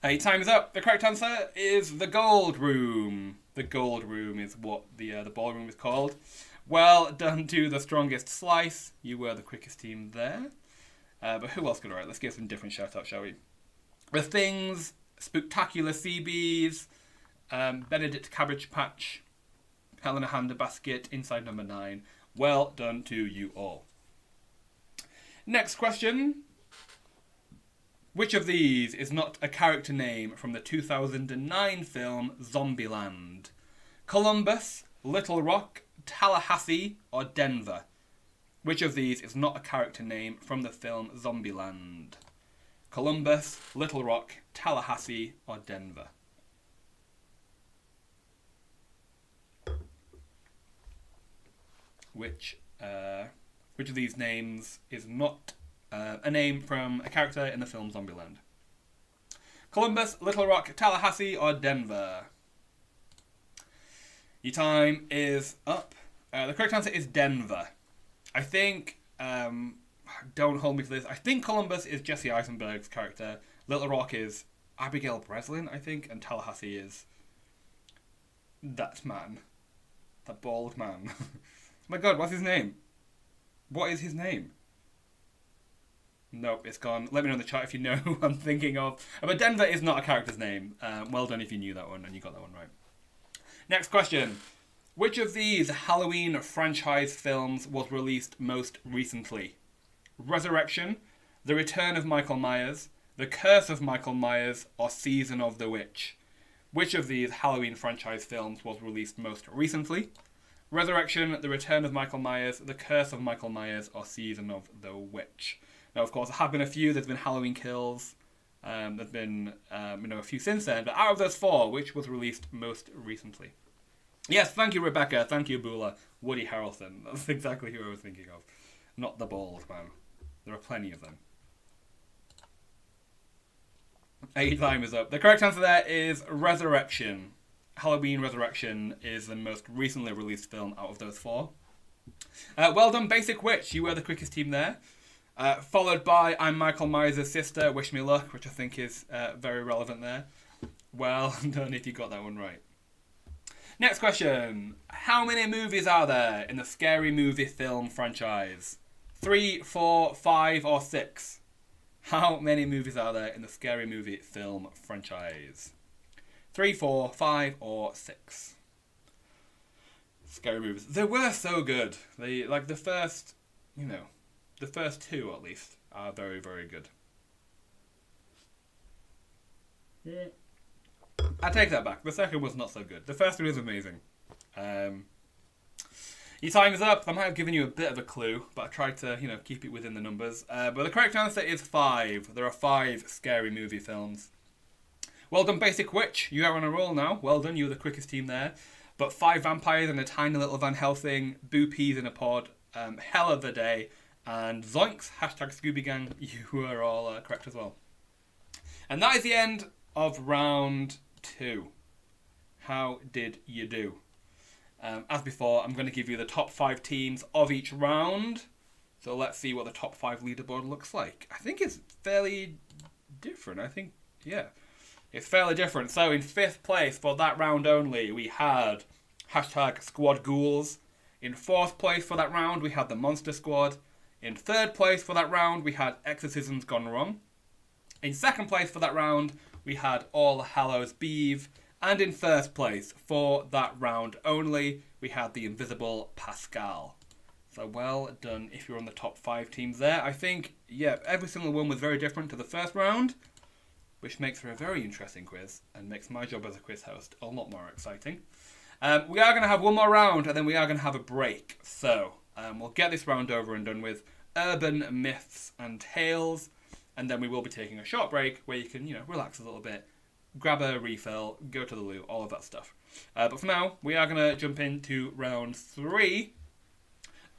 Your time is up. The correct answer is the Gold Room. The Gold Room is what the ballroom is called. Well done to the strongest slice. You were the quickest team there. But who else got it right? Let's give some different shout-outs, shall we? The Things, Spooktacular Seabees, Benedict Cabbage Patch, Helena Handbasket, Inside Number 9. Well done to you all. Next question. Which of these is not a character name from the 2009 film Zombieland? Columbus, Little Rock, Tallahassee, or Denver? Which of these is not a character name from the film Zombieland? Columbus, Little Rock, Tallahassee, or Denver? Which of these names is not a name from a character in the film Zombieland? Columbus, Little Rock, Tallahassee, or Denver? Your time is up. The correct answer is Denver. I think, don't hold me to this, I think Columbus is Jesse Eisenberg's character, Little Rock is Abigail Breslin, I think, and Tallahassee is that man. That bald man. Oh my god, what's his name? What is his name? Nope, it's gone. Let me know in the chat if you know who I'm thinking of. But Denver is not a character's name. Well done if you knew that one and you got that one right. Next question. Which of these Halloween franchise films was released most recently? Resurrection, The Return of Michael Myers, The Curse of Michael Myers, or Season of the Witch? Which of these Halloween franchise films was released most recently? Resurrection, The Return of Michael Myers, The Curse of Michael Myers, or Season of the Witch? Now, of course, there have been a few. There's been Halloween Kills. There's been a few since then. But out of those four, which was released most recently? Yes, thank you, Rebecca. Thank you, Bula. Woody Harrelson. That's exactly who I was thinking of. Not the bald man. There are plenty of them. 8 time is up. The correct answer there is Resurrection. Halloween Resurrection is the most recently released film out of those four. Well done, Basic Witch. You were the quickest team there. Followed by I'm Michael Myers' sister, Wish Me Luck, which I think is very relevant there. Well done if you got that one right. Next question. How many movies are there in the Scary Movie film franchise? 3, 4, 5, or 6? How many movies are there in the Scary Movie film franchise? 3, 4, 5, or 6? Scary movies. They were so good. They, like the first, the first 2 at least are very, very good. Yeah. I take that back. The second was not so good. The first one is amazing. Your time is up. I might have given you a bit of a clue, but I tried to, keep it within the numbers. But the correct answer is 5. There are 5 Scary Movie films. Well done, Basic Witch. You are on a roll now. Well done. You were the quickest team there. But 5 vampires and a tiny little Van Helsing, Boo Peas in a pod, Hell of the Day, and Zoinks, hashtag Scooby Gang. You are all correct as well. And that is the end of round 2. How did you do? As before, I'm going to give you the top 5 teams of each round. So let's see what the top 5 leaderboard looks like. I think it's fairly different. It's fairly different. So in 5th place for that round only, we had hashtag Squad Ghouls. In 4th place for that round, we had the Monster Squad. In 3rd place for that round, we had Exorcisms Gone Wrong. In 2nd place for that round, we had All Hallows Eve. And in 1st place for that round only, we had the Invisible Pascal. So well done if you're on the top 5 teams there. I think, every single one was very different to the first round, which makes for a very interesting quiz and makes my job as a quiz host a lot more exciting. We are going to have one more round and then we are going to have a break. So we'll get this round over and done with urban myths and tales. And then we will be taking a short break where you can, relax a little bit, grab a refill, go to the loo, all of that stuff. But for now, we are going to jump into round 3,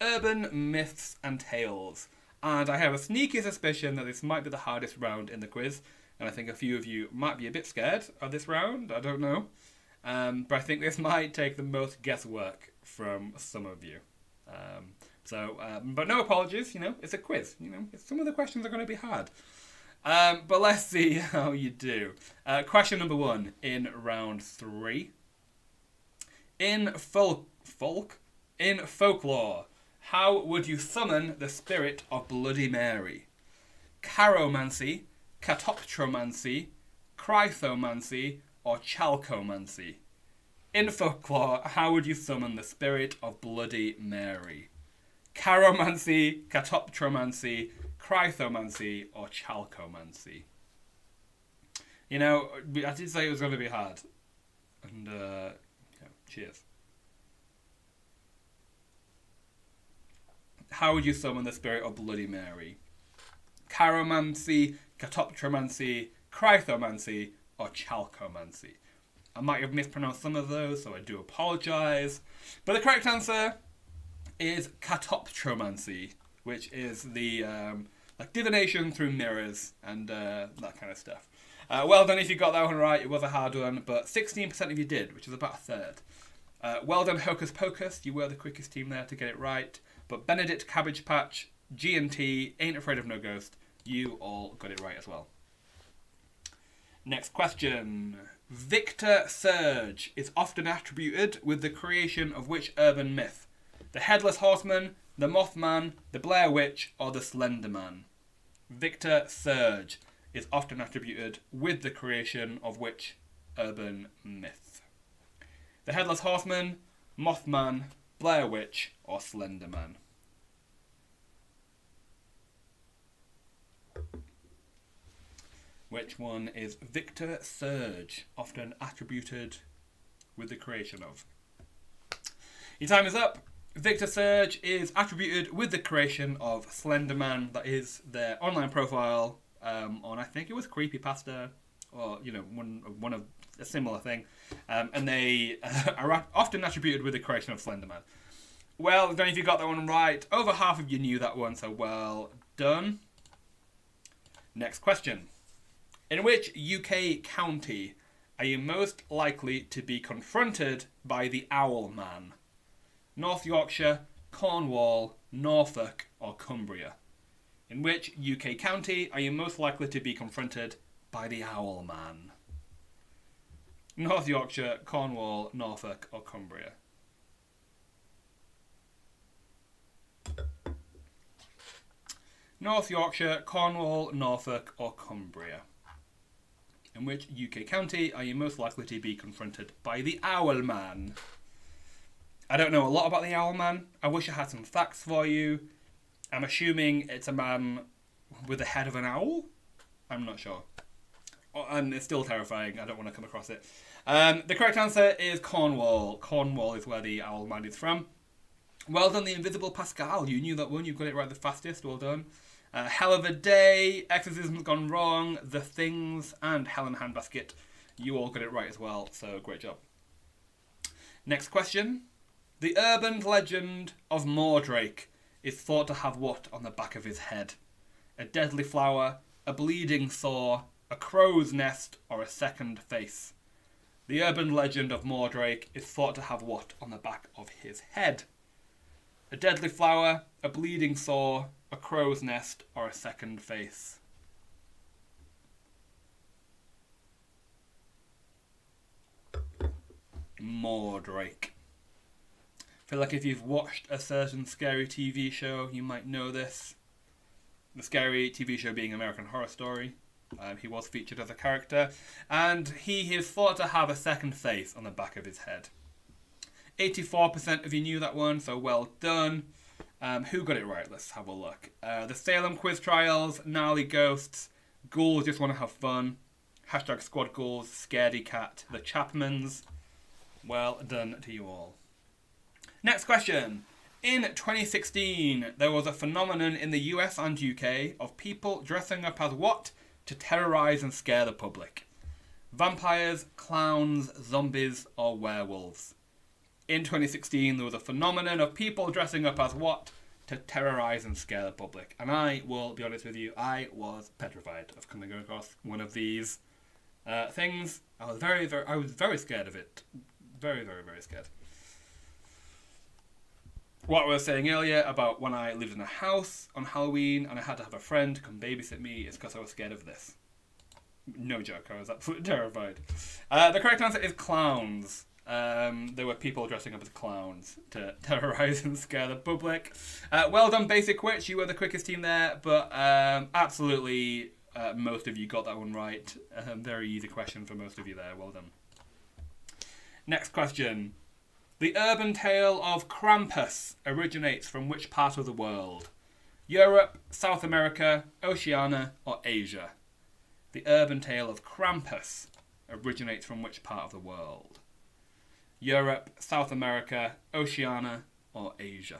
urban myths and tales. And I have a sneaky suspicion that this might be the hardest round in the quiz. And I think a few of you might be a bit scared of this round. I don't know. But I think this might take the most guesswork from some of you. But no apologies, it's a quiz. Some of the questions are going to be hard. But let's see how you do. Question number 1 in round 3. In folklore, how would you summon the spirit of Bloody Mary? Caromancy, catoptromancy, cryptomancy, or chalcomancy? In folklore, how would you summon the spirit of Bloody Mary? Caromancy, catoptromancy, cryptomancy, or chalcomancy? I did say it was going to be hard. And, cheers. how would you summon the spirit of Bloody Mary? Chiromancy, catoptromancy, cryptomancy, or chalcomancy? I might have mispronounced some of those, so I do apologise. But the correct answer is catoptromancy, which is the like divination through mirrors and that kind of stuff. Well done if you got that one right. It was a hard one, but 16% of you did, which is about a third. Well done, Hocus Pocus. You were the quickest team there to get it right. But Benedict Cabbage Patch, G&T, Ain't Afraid of No Ghost, you all got it right as well. Next question. Victor Surge is often attributed with the creation of which urban myth? The Headless Horseman, the Mothman, the Blair Witch, or the Slender Man? Victor Surge is often attributed with the creation of which urban myth? The Headless Horseman, Mothman, Blair Witch, or Slender Man? Which one is Victor Surge often attributed with the creation of? Your time is up. Victor Surge is attributed with the creation of Slender Man. That is their online profile on, I think it was Creepypasta, or one of a similar thing, and they are often attributed with the creation of Slender Man. Well, I don't know if you got that one right. Over half of you knew that one, so well done. Next question. In which UK county are you most likely to be confronted by the Owl Man? North Yorkshire, Cornwall, Norfolk, or Cumbria? In which UK county are you most likely to be confronted by the Owl Man? North Yorkshire, Cornwall, Norfolk, or Cumbria? North Yorkshire, Cornwall, Norfolk, or Cumbria? In which UK county are you most likely to be confronted by the Owl Man? I don't know a lot about the Owl Man. I wish I had some facts for you. I'm assuming it's a man with the head of an owl? I'm not sure. And it's still terrifying. I don't want to come across it. The correct answer is Cornwall. Cornwall is where the Owl Man is from. Well done, the Invisible Pascal. You knew that one. You got it right the fastest. Well done. Hell of a Day, Exorcism's Gone Wrong, The Things, and Hell in a Handbasket. You all got it right as well, so great job. Next question. The urban legend of Mordrake is thought to have what on the back of his head? A deadly flower, a bleeding sore, a crow's nest, or a second face? The urban legend of Mordrake is thought to have what on the back of his head? A deadly flower, a bleeding sore, a crow's nest, or a second face? Mordrake. I feel like if you've watched a certain scary TV show, you might know this. The scary TV show being American Horror Story. He was featured as a character, and he is thought to have a second face on the back of his head. 84% of you knew that one, so well done. Who got it right? Let's have a look. The Salem Quiz Trials, Gnarly Ghosts, Ghouls Just Want to Have Fun, Hashtag Squad Ghouls, Scaredy Cat, The Chapmans. Well done to you all. Next question. In 2016, there was a phenomenon in the US and UK of people dressing up as what to terrorise and scare the public? Vampires, clowns, zombies, or werewolves? In 2016, there was a phenomenon of people dressing up as what to terrorise and scare the public. And I will be honest with you, I was petrified of coming across one of these things. I was very scared of it. Very, very, very scared. What I was saying earlier about when I lived in a house on Halloween and I had to have a friend come babysit me is because I was scared of this. No joke, I was absolutely terrified. The correct answer is clowns. There were people dressing up as clowns to terrorise and scare the public. Well done, Basic Witch. You were the quickest team there, but absolutely most of you got that one right. Very easy question for most of you there. Well done. Next question. The urban tale of Krampus originates from which part of the world? Europe, South America, Oceania, or Asia? The urban tale of Krampus originates from which part of the world? Europe, South America, Oceania, or Asia?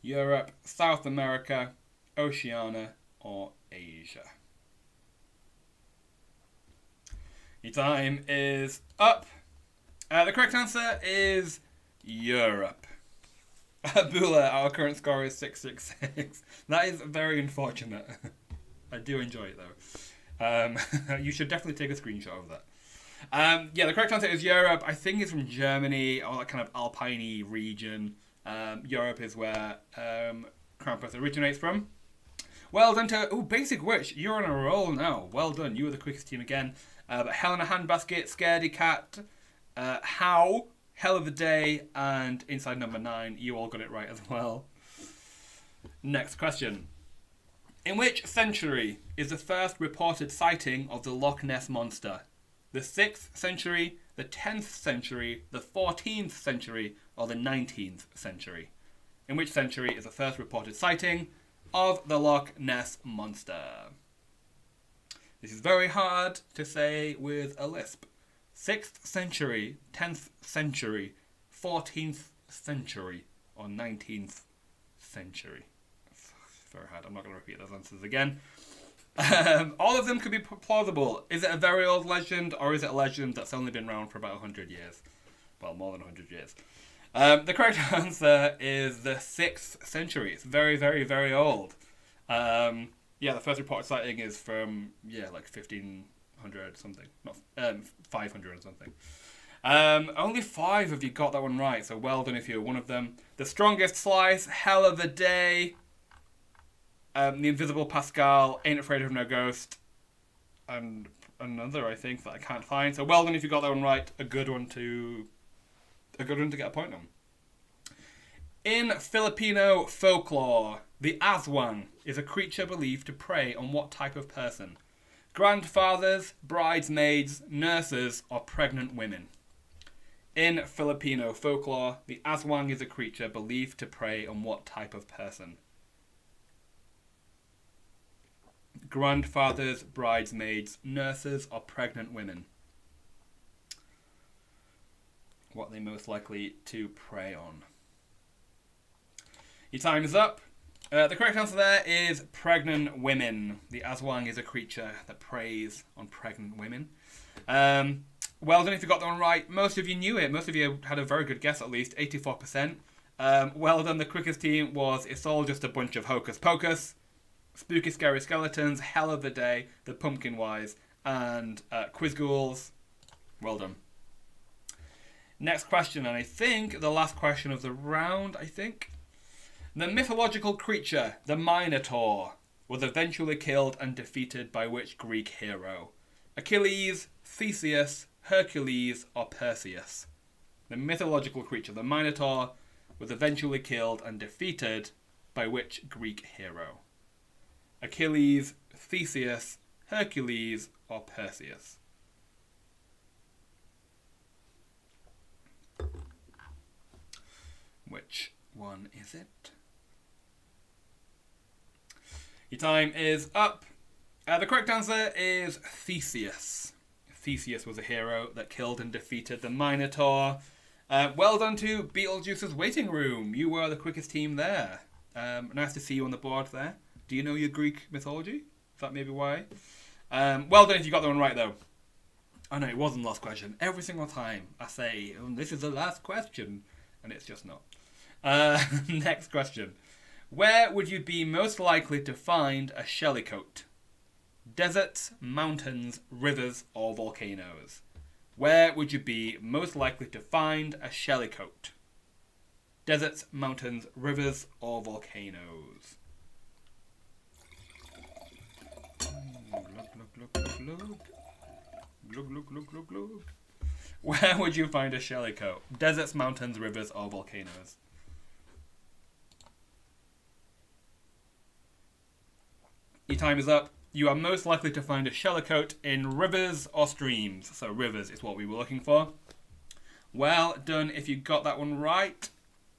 Europe, South America, Oceania, or Asia? Your time is up. The correct answer is Europe. Bula, our current score is 666. That is very unfortunate. I do enjoy it though. You should definitely take a screenshot of that. Yeah, the correct answer is Europe. I think it's from Germany or that kind of alpine region. Europe is where Krampus originates from. Well done to... Oh, Basic Witch, you're on a roll now. Well done. You were the quickest team again. But Hell in a Handbasket, Scaredy Cat, How, Hell of a Day, and Inside Number 9. You all got it right as well. Next question. In which century is the first reported sighting of the Loch Ness Monster? The 6th century, the 10th century, the 14th century, or the 19th century? In which century is the first reported sighting of the Loch Ness Monster? This is very hard to say with a lisp. 6th century, 10th century, 14th century, or 19th century. It's very hard. I'm not going to repeat those answers again. All of them could be plausible. Is it a very old legend, or is it a legend that's only been around for about 100 years? Well, more than 100 years. The correct answer is the 6th century. It's very, very, very old. Yeah, the first reported sighting is from, like 1500 something. Not 500 or something. Only 5 of you got that one right, so well done if you're one of them. The Strongest Slice, Hell of a Day, The Invisible Pascal, Ain't Afraid of No Ghost, and another, I think, that I can't find. So well done if you got that one right. A good one to get a point on. In Filipino folklore, the aswang is a creature believed to prey on what type of person? Grandfathers, bridesmaids, nurses, or pregnant women? In Filipino folklore, the aswang is a creature believed to prey on what type of person? Grandfathers, bridesmaids, nurses, or pregnant women? What are they most likely to prey on? Your time is up. The correct answer there is pregnant women. The aswang is a creature that preys on pregnant women. Well done if you got that one right. Most of you knew it. Most of you had a very good guess, at least 84%. Well done. The quickest team was It's All Just a Bunch of Hocus Pocus, Spooky Scary Skeletons, Hell of the Day, The Pumpkin Wise, and Quiz Ghouls. Well done. Next question, and I think the last question of the round, The mythological creature, the Minotaur, was eventually killed and defeated by which Greek hero? Achilles, Theseus, Hercules, or Perseus? The mythological creature, the Minotaur, was eventually killed and defeated by which Greek hero? Achilles, Theseus, Hercules, or Perseus? Which one is it? Your time is up. The correct answer is Theseus. Theseus was a hero that killed and defeated the Minotaur. Well done to Beetlejuice's Waiting Room. You were the quickest team there. Nice to see you on the board there. Do you know your Greek mythology? Is that maybe why? Well done if you got that one right, though. Oh no, it wasn't the last question. Every single time I say, this is the last question, and it's just not. Next question. Where would you be most likely to find a shellycoat? Deserts, mountains, rivers, or volcanoes? Where would you be most likely to find a shellycoat? Deserts, mountains, rivers, or volcanoes? Look. Where would you find a shellycoat? Deserts, mountains, rivers, or volcanoes? Your time is up. You are most likely to find a shellycoat in rivers or streams. So rivers is what we were looking for. Well done if you got that one right.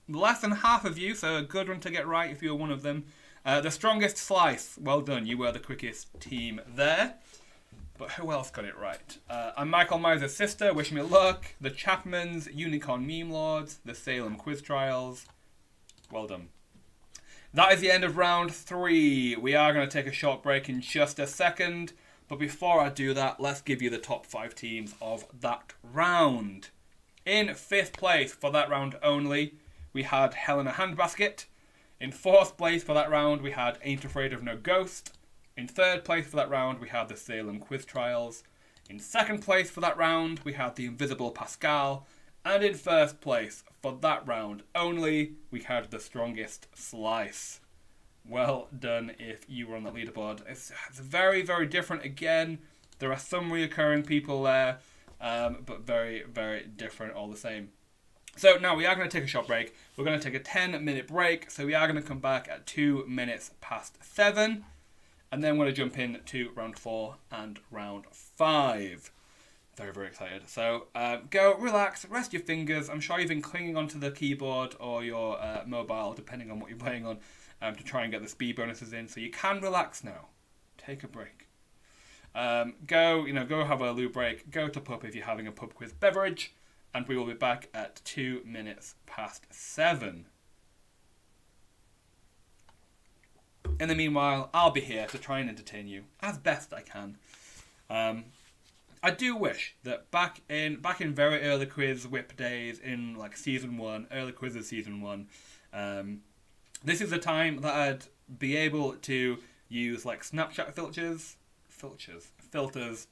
Less than half of you, so a good one to get right if you were one of them. The Strongest Slice. Well done. You were the quickest team there. But who else got it right? I'm Michael Myers' sister. Wish me luck. The Chapmans. Unicorn Meme Lords. The Salem Quiz Trials. Well done. That is the end of round 3. We are going to take a short break in just a second. But before I do that, let's give you the top 5 teams of that round. In 5th place for that round only, we had Hell in a Handbasket. In 4th place for that round, we had Ain't Afraid of No Ghost. In 3rd place for that round, we had the Salem Quiz Trials. In 2nd place for that round, we had The Invisible Pascal. And in 1st place for that round only, we had The Strongest Slice. Well done if you were on that leaderboard. It's very, very different again. There are some reoccurring people there, but very, very different all the same. So now we are going to take a short break. We're going to take a 10-minute break. So we are going to come back at 2 minutes past 7. And then we're going to jump in to round 4 and round 5. Very, very excited. So go, relax, rest your fingers. I'm sure you've been clinging onto the keyboard or your mobile, depending on what you're playing on, to try and get the speed bonuses in. So you can relax now. Take a break. Go have a loo break. Go to pub if you're having a pub quiz beverage. And we will be back at 2 minutes past 7. In the meanwhile, I'll be here to try and entertain you as best I can. I do wish that back in very early QuizWhip days, in like season 1, early quizzes season 1, this is the time that I'd be able to use like Snapchat filters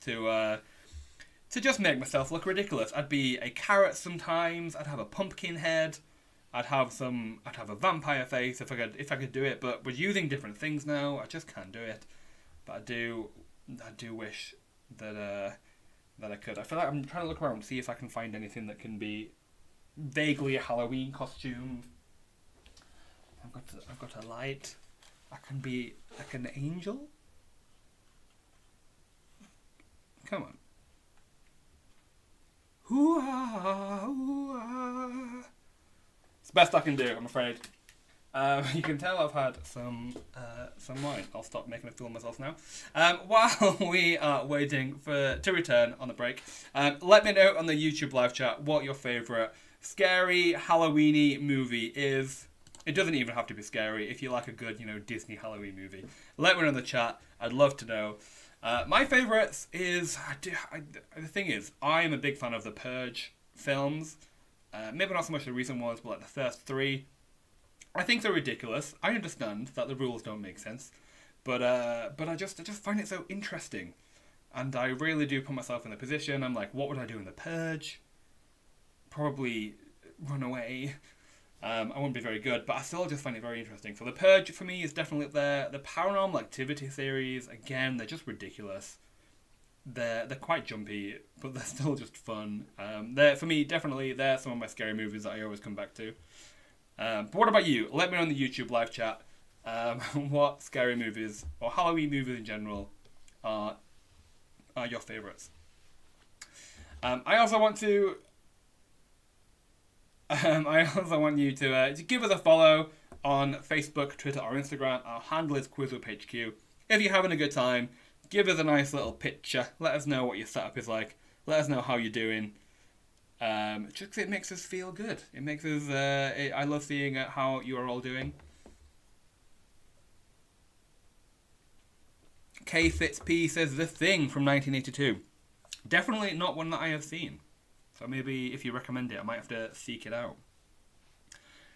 to just make myself look ridiculous. I'd be a carrot sometimes. I'd have a pumpkin head. I'd have a vampire face if I could do it. But we're using different things now. I just can't do it. But I do wish that I could. I feel like I'm trying to look around and see if I can find anything that can be vaguely a Halloween costume. I've got a light. I can be like an angel. Come on. Hoo-ah, hoo-ah. It's the best I can do, I'm afraid. You can tell I've had some wine. I'll stop making a fool of myself now. While we are waiting to return on the break, let me know on the YouTube live chat what your favourite scary Halloweeny movie is. It doesn't even have to be scary. If you like a good, Disney Halloween movie, let me know in the chat. I'd love to know. My favourites is... the thing is, I am a big fan of the Purge films. Maybe not so much the recent ones, but like the first 3. I think they're ridiculous. I understand that the rules don't make sense. But I just find it so interesting. And I really do put myself in the position. I'm like, what would I do in the Purge? Probably run away. I wouldn't be very good, but I still just find it very interesting. So The Purge, for me, is definitely up there. The Paranormal Activity series, again, they're just ridiculous. They're quite jumpy, but they're still just fun. For me, definitely, they're some of my scary movies that I always come back to. But what about you? Let me know in the YouTube live chat what scary movies, or Halloween movies in general, are your favourites. I also want you to give us a follow on Facebook, Twitter, or Instagram. Our handle is QuizWhipHQ. If you're having a good time, give us a nice little picture. Let us know what your setup is like. Let us know how you're doing. Just because it makes us feel good. It makes us. I love seeing how you are all doing. K Fitz P says The Thing from 1982. Definitely not one that I have seen. So maybe if you recommend it, I might have to seek it out.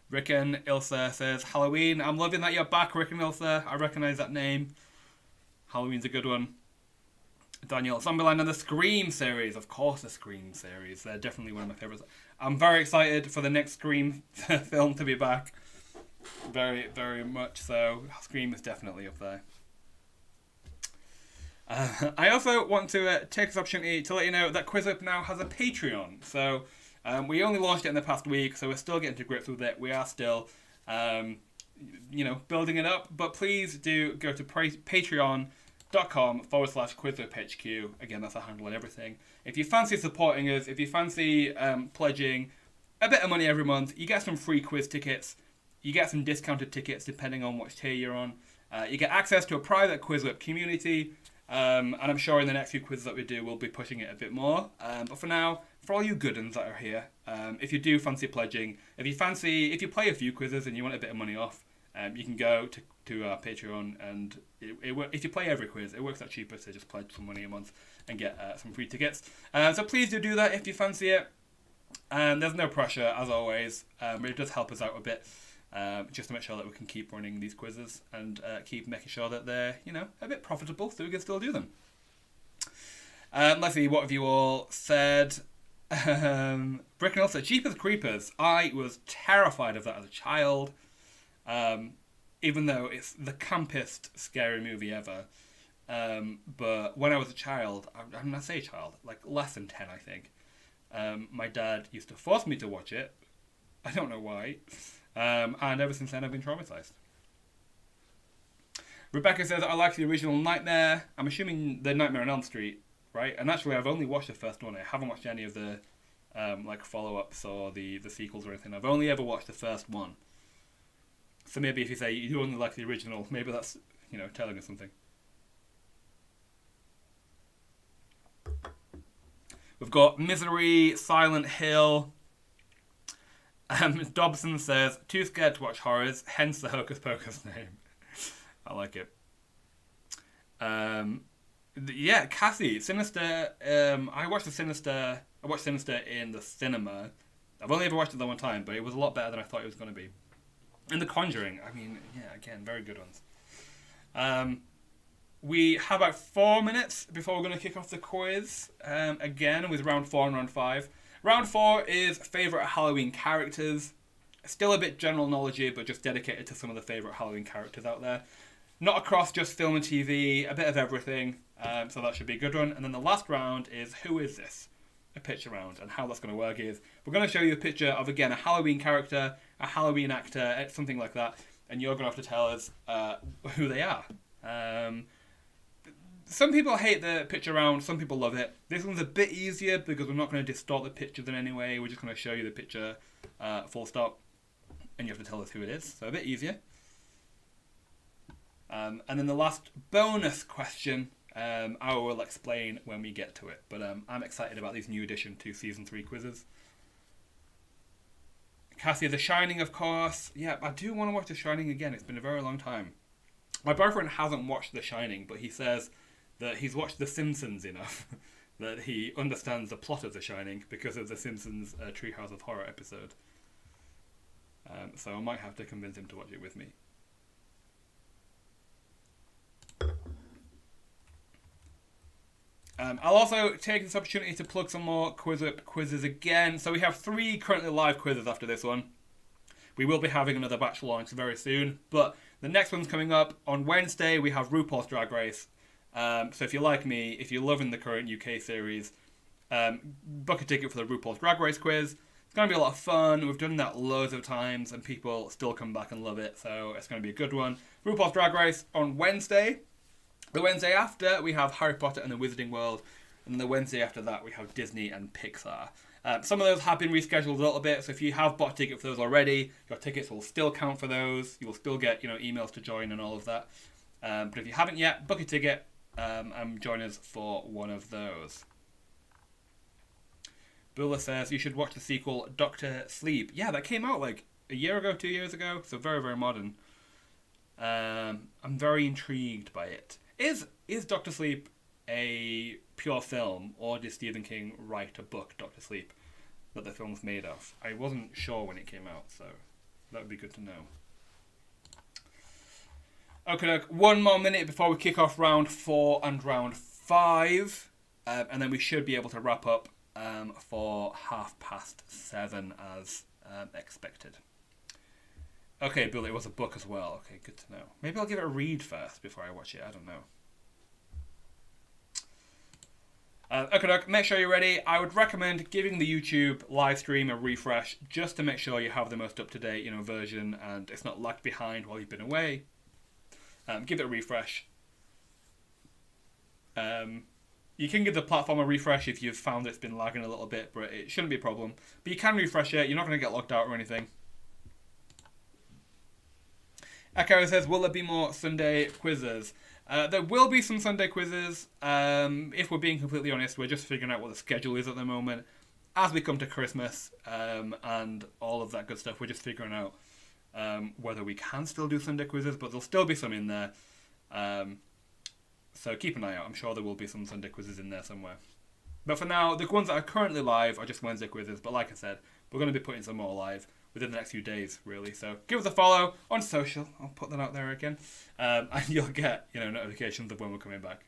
Rickon Ilsa says, Halloween. I'm loving that you're back, Rickon Ilsa. I recognise that name. Halloween's a good one. Daniel Zombieland and the Scream series. Of course, the Scream series. They're definitely one of my favourites. I'm very excited for the next Scream film to be back. Very, very much so. Scream is definitely up there. I also want to take this opportunity to let you know that QuizWhip now has a Patreon. So we only launched it in the past week, so we're still getting to grips with it. We are still, building it up. But please do go to patreon.com/QuizWhipHQ. Again, that's a handle and everything. If you fancy supporting us, if you fancy pledging a bit of money every month, you get some free quiz tickets. You get some discounted tickets depending on which tier you're on. You get access to a private QuizWhip community. And I'm sure in the next few quizzes that we do, we'll be pushing it a bit more. But for now, for all you good uns that are here, if you do fancy pledging, if you play a few quizzes and you want a bit of money off, You can go to our Patreon, and if you play every quiz, it works out cheaper to just pledge some money a month and get some free tickets. So please do that if you fancy it. There's no pressure, as always, but it does help us out a bit, just to make sure that we can keep running these quizzes and keep making sure that they're, a bit profitable, so we can still do them. Let's see, what have you all said? Bricknell said, Jeepers Creepers. I was terrified of that as a child, even though it's the campest scary movie ever. But when I was a child, I say child, like less than 10, I think, my dad used to force me to watch it. I don't know why. And ever since then, I've been traumatized. Rebecca says, I like the original Nightmare. I'm assuming the Nightmare on Elm Street, right? And actually, I've only watched the first one. I haven't watched any of the follow-ups or the sequels or anything. I've only ever watched the first one. So maybe if you say you only like the original, maybe that's, telling us something. We've got Misery, Silent Hill. Dobson says, too scared to watch horrors, hence the Hocus Pocus name. I like it. Yeah, Cassie, Sinister. I watched Sinister in the cinema. I've only ever watched it that one time, but it was a lot better than I thought it was going to be. And The Conjuring, again, very good ones. We have about 4 minutes before we're going to kick off the quiz, again, with round 4 and round 5. Round 4 is favourite Halloween characters. Still a bit general knowledge, but just dedicated to some of the favourite Halloween characters out there. Not across just film and TV, a bit of everything, so that should be a good one. And then the last round is Who Is This? A picture round. And how that's going to work is, we're going to show you a picture of, again, a Halloween character, a Halloween actor, something like that, and you're going to have to tell us who they are. Some people hate the picture round, some people love it. This one's a bit easier because we're not going to distort the pictures in any way. We're just going to show you the picture full stop, and you have to tell us who it is. So a bit easier. And then the last bonus question, I will explain when we get to it. But I'm excited about these new addition to Season 3 quizzes. Cassie, The Shining, of course. Yeah, I do want to watch The Shining again. It's been a very long time. My boyfriend hasn't watched The Shining, but he says that he's watched The Simpsons enough that he understands the plot of The Shining because of The Simpsons Treehouse of Horror episode. So I might have to convince him to watch it with me. I'll also take this opportunity to plug some more QuizWhip quizzes again. So we have 3 currently live quizzes after this one. We will be having another batch launch very soon, but the next one's coming up on Wednesday. We have RuPaul's Drag Race. So if you're like me, if you're loving the current UK series, book a ticket for the RuPaul's Drag Race quiz. It's going to be a lot of fun. We've done that loads of times and people still come back and love it, so it's going to be a good one. RuPaul's Drag Race on Wednesday. The Wednesday after, we have Harry Potter and the Wizarding World. And then the Wednesday after that, we have Disney and Pixar. Some of those have been rescheduled a little bit, so if you have bought a ticket for those already, your tickets will still count for those. You will still get, emails to join and all of that. But if you haven't yet, book a ticket and join us for one of those. Bula says you should watch the sequel, Dr. Sleep. Yeah, that came out like a year ago, 2 years ago, so very, very modern. I'm very intrigued by it. Is Dr. Sleep a pure film, or did Stephen King write a book, Dr. Sleep, that the film's made of? I wasn't sure when it came out, so that would be good to know. Okay, look, 1 more minute before we kick off round 4 and round 5, and then we should be able to wrap up for 7:30 as expected. Okay, Bill, it was a book as well. Okay, good to know. Maybe I'll give it a read first before I watch it. I don't know. Okay, look, make sure you're ready. I would recommend giving the YouTube live stream a refresh just to make sure you have the most up-to-date, version and it's not lagged behind while you've been away. Give it a refresh. You can give the platform a refresh if you've found it's been lagging a little bit, but it shouldn't be a problem. But you can refresh it. You're not going to get locked out or anything. Echo says, will there be more Sunday quizzes? There will be some Sunday quizzes. If we're being completely honest, we're just figuring out what the schedule is at the moment. As we come to Christmas and all of that good stuff, we're just figuring out whether we can still do Sunday quizzes, but there'll still be some in there. So keep an eye out. I'm sure there will be some Sunday quizzes in there somewhere. But for now, the ones that are currently live are just Wednesday quizzes. But like I said, we're going to be putting some more live within the next few days, really. So give us a follow on social. I'll put that out there again. And you'll get, notifications of when we're coming back.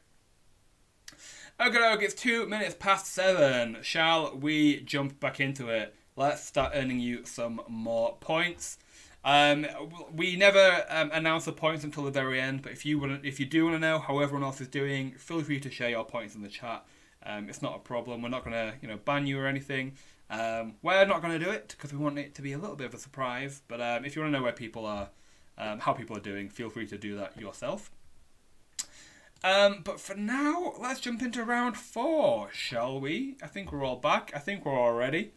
Okay, it's 2 minutes past 7. Shall we jump back into it? Let's start earning you some more points. We never announce the points until the very end, but if you do want to know how everyone else is doing, feel free to share your points in the chat. It's not a problem. We're not going to ban you or anything. We're not going to do it because we want it to be a little bit of a surprise. But if you want to know where people are, how people are doing, feel free to do that yourself. But for now, let's jump into round 4, shall we? I think we're all back. I think we're all ready.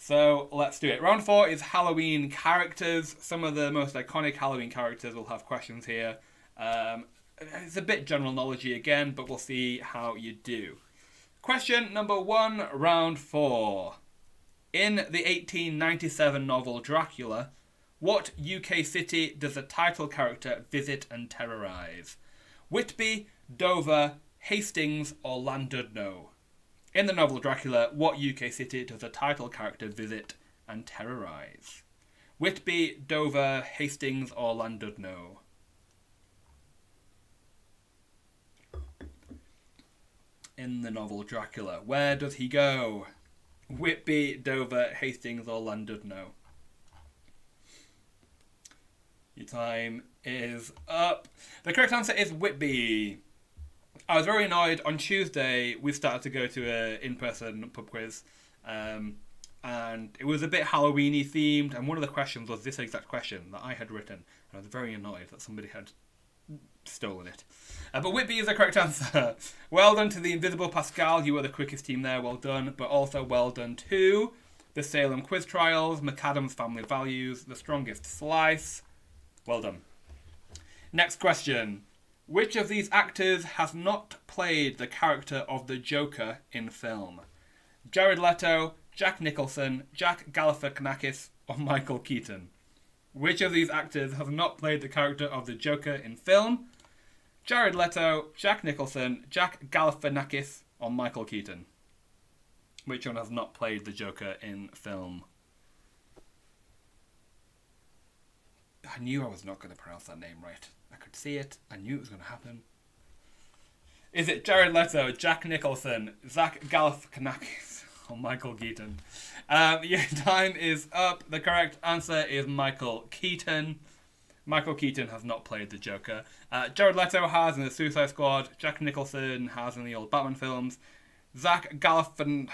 So let's do it. Round 4 is Halloween characters. Some of the most iconic Halloween characters will have questions here. It's a bit general knowledge-y again, but we'll see how you do. Question number 1, round 4. In the 1897 novel Dracula, what UK city does the title character visit and terrorise? Whitby, Dover, Hastings, or Llandudno? In the novel Dracula, what UK city does the title character visit and terrorise? Whitby, Dover, Hastings, or Llandudno? In the novel Dracula, where does he go? Whitby, Dover, Hastings, or Llandudno? Your time is up. The correct answer is Whitby. I was very annoyed. On Tuesday, we started to go to an in-person pub quiz, and it was a bit Halloween-y themed, and one of the questions was this exact question that I had written, and I was very annoyed that somebody had stolen it. But Whitby is the correct answer. Well done to the Invisible Pascal. You were the quickest team there. Well done. But also well done to the Salem Quiz Trials, McAdam's Family Values, The Strongest Slice. Well done. Next question. Which of these actors has not played the character of the Joker in film? Jared Leto, Jack Nicholson, Jack Galifianakis, or Michael Keaton? Which of these actors has not played the character of the Joker in film? Jared Leto, Jack Nicholson, Jack Galifianakis, or Michael Keaton? Which one has not played the Joker in film? I knew I was not going to pronounce that name right. I could see it. I knew it was going to happen. Is it Jared Leto, Jack Nicholson, Zach Galifianakis, or Michael Keaton? Your time is up. The correct answer is Michael Keaton. Michael Keaton has not played the Joker. Jared Leto has in the Suicide Squad. Jack Nicholson has in the old Batman films. Zach Galifianakis...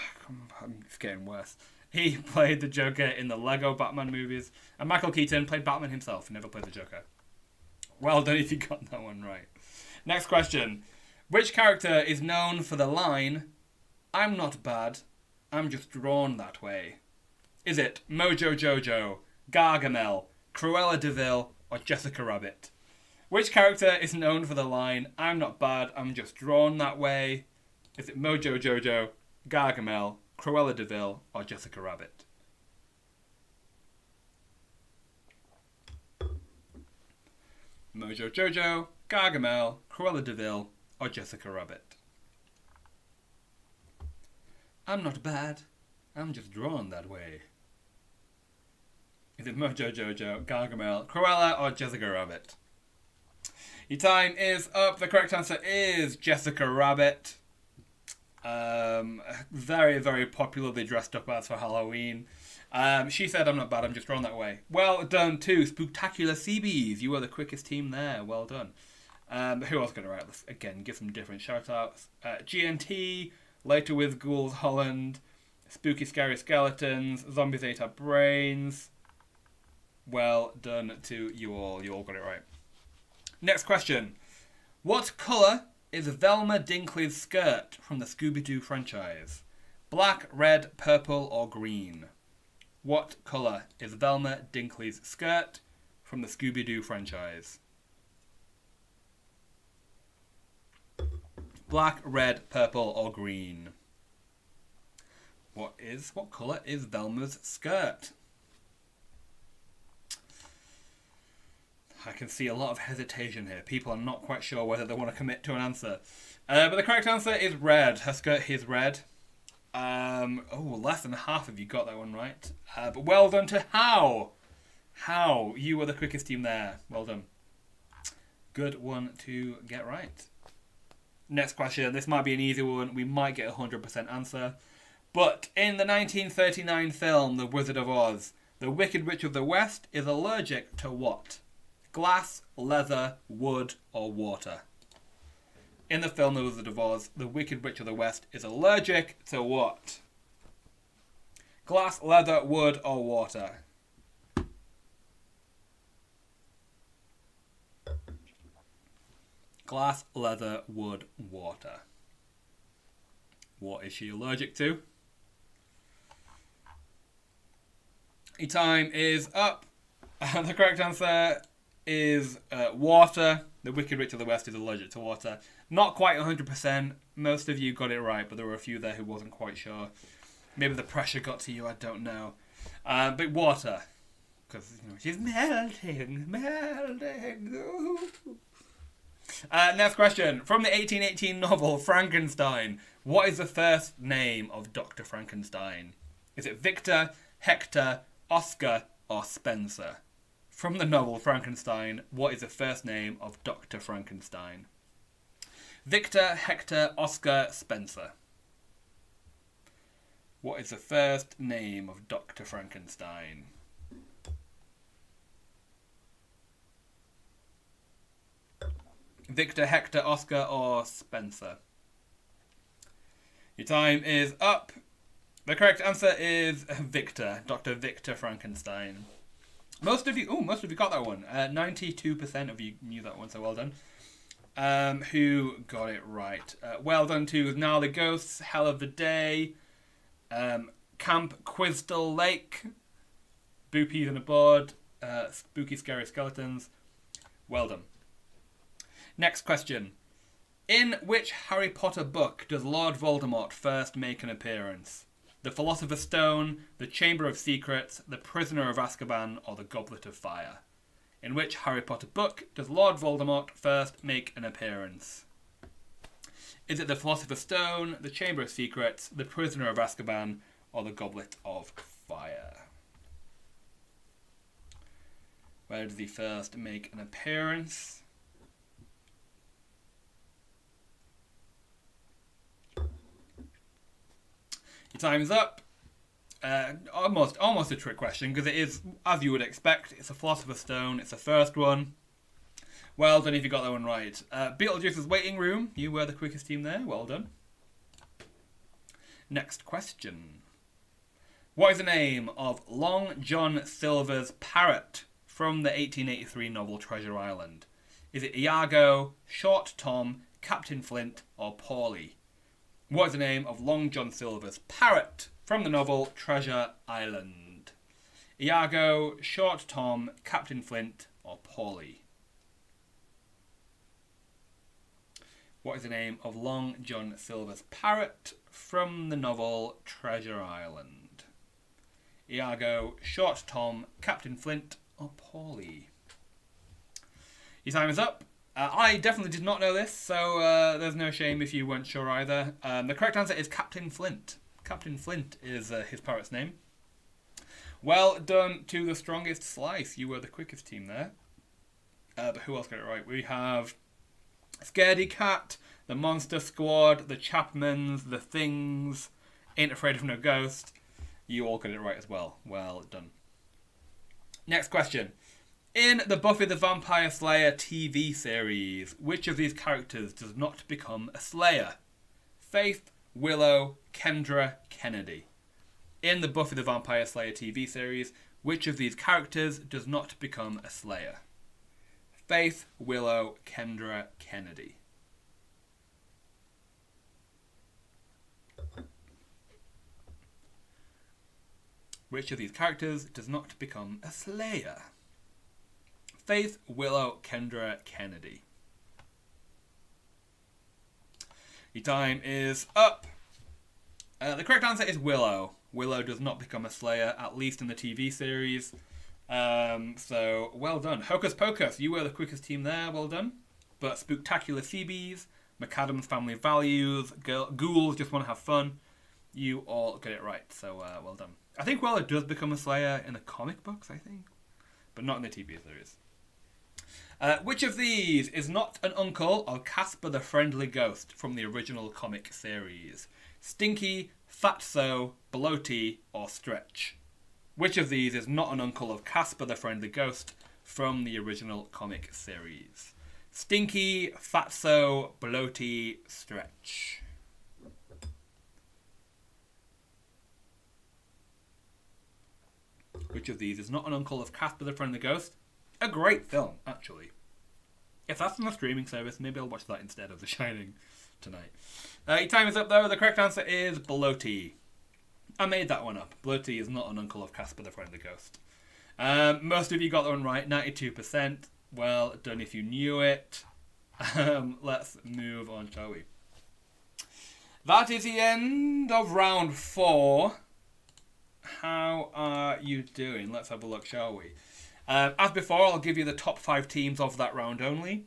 It's getting worse. He played the Joker in the Lego Batman movies. And Michael Keaton played Batman himself. He never played the Joker. Well done if you got that one right. Next question. Which character is known for the line, "I'm not bad, I'm just drawn that way"? Is it Mojo Jojo, Gargamel, Cruella de Vil, or Jessica Rabbit? Which character is known for the line, "I'm not bad, I'm just drawn that way"? Is it Mojo Jojo, Gargamel, Cruella de Vil, or Jessica Rabbit? Mojo Jojo, Gargamel, Cruella de Vil, or Jessica Rabbit? I'm not bad, I'm just drawn that way. Is it Mojo Jojo, Gargamel, Cruella, or Jessica Rabbit? Your time is up. The correct answer is Jessica Rabbit. Very, very popularly dressed up as for Halloween. She said, "I'm not bad, I'm just drawn that way." Well done to Spooktacular CBs. You were the quickest team there. Well done. Who else going to write? Let's again give some different shout outs. GNT, Later with Ghouls Holland, Spooky Scary Skeletons, Zombies Ate Our Brains. Well done to you all. You all got it right. Next question. What colour is Velma Dinkley's skirt from the Scooby-Doo franchise? Black, red, purple, or green? What colour is Velma Dinkley's skirt from the Scooby-Doo franchise? Black, red, purple, or green? What colour is Velma's skirt? I can see a lot of hesitation here. People are not quite sure whether they want to commit to an answer. But the correct answer is red. Her skirt is red. Less than half of you got that one right. But well done to How. How. You were the quickest team there. Well done. Good one to get right. Next question. This might be an easy one. We might get a 100% answer. But in the 1939 film, The Wizard of Oz, the Wicked Witch of the West is allergic to what? Glass, leather, wood, or water? In the film The Wizard of Oz, the Wicked Witch of the West is allergic to what? Glass, leather, wood, or water? Glass, leather, wood, water. What is she allergic to? Your time is up. The correct answer is water. The Wicked Witch of the West is allergic to water. Not quite 100%. Most of you got it right, but there were a few there who wasn't quite sure. Maybe the pressure got to you, I don't know. But water. Because she's melting. Ooh. Next question. From the 1818 novel Frankenstein, what is the first name of Dr. Frankenstein? Is it Victor, Hector, Oscar, or Spencer? From the novel Frankenstein, what is the first name of Dr. Frankenstein? Victor, Hector, Oscar, Spencer. What is the first name of Dr. Frankenstein? Victor, Hector, Oscar, or Spencer? Your time is up. The correct answer is Victor, Dr. Victor Frankenstein. Most of you got that one. 92% of you knew that one, so well done. Who got it right? Well done to Now the Ghosts, Hell of the Day, Camp Quizstle Lake, Boopies and a Board, Spooky Scary Skeletons. Well done. Next question. In which Harry Potter book does Lord Voldemort first make an appearance? The Philosopher's Stone, The Chamber of Secrets, The Prisoner of Azkaban, or The Goblet of Fire? In which Harry Potter book does Lord Voldemort first make an appearance? Is it The Philosopher's Stone, The Chamber of Secrets, The Prisoner of Azkaban, or The Goblet of Fire? Where does he first make an appearance? Your time is up. Almost a trick question, because it is, as you would expect, it's a Philosopher's Stone. It's the first one. Well done if you got that one right. Beetlejuice's Waiting Room. You were the quickest team there. Well done. Next question. What is the name of Long John Silver's parrot from the 1883 novel Treasure Island? Is it Iago, Short Tom, Captain Flint, or Paulie? What is the name of Long John Silver's parrot from the novel Treasure Island? Iago, Short Tom, Captain Flint, or Paulie? What is the name of Long John Silver's parrot from the novel Treasure Island? Iago, Short Tom, Captain Flint, or Paulie? Your time is up. I definitely did not know this, so there's no shame if you weren't sure either. The correct answer is Captain Flint. Captain Flint is his parrot's name. Well done to the strongest slice. You were the quickest team there. But who else got it right? We have Scaredy Cat, The Monster Squad, The Chapmans, The Things, Ain't Afraid of No Ghost. You all got it right as well. Well done. Next question. In the Buffy the Vampire Slayer TV series, which of these characters does not become a Slayer? Faith, Willow, Kendra, Kennedy. In the Buffy the Vampire Slayer TV series, which of these characters does not become a Slayer? Faith, Willow, Kendra, Kennedy. Which of these characters does not become a Slayer? Faith, Willow, Kendra, Kennedy. Your time is up. The correct answer is Willow. Willow does not become a Slayer, at least in the TV series. So well done. Hocus Pocus, you were the quickest team there. Well done. But Spooktacular Seabees, McAdam's Family Values, Ghouls Just Want to Have Fun, you all get it right. So well done. I think Weller does become a Slayer in the comic books, I think, but not in the TV series. Which of these is not an uncle of Casper the Friendly Ghost from the original comic series? Stinky, Fatso, Bloaty, or Stretch? Which of these is not an uncle of Casper the Friendly Ghost from the original comic series? Stinky, Fatso, Bloaty, Stretch. Which of these is not an uncle of Casper the Friendly Ghost? A great film, actually. If that's on a streaming service, maybe I'll watch that instead of The Shining tonight. Your time is up, though. The correct answer is Bloaty. I made that one up. Bloaty is not an uncle of Casper the Friendly Ghost. Most of you got that one right, 92%. Well done if you knew it. Let's move on, shall we? That is the end of round 4. How are you doing? Let's have a look, shall we? As before, I'll give you the top 5 teams of that round only.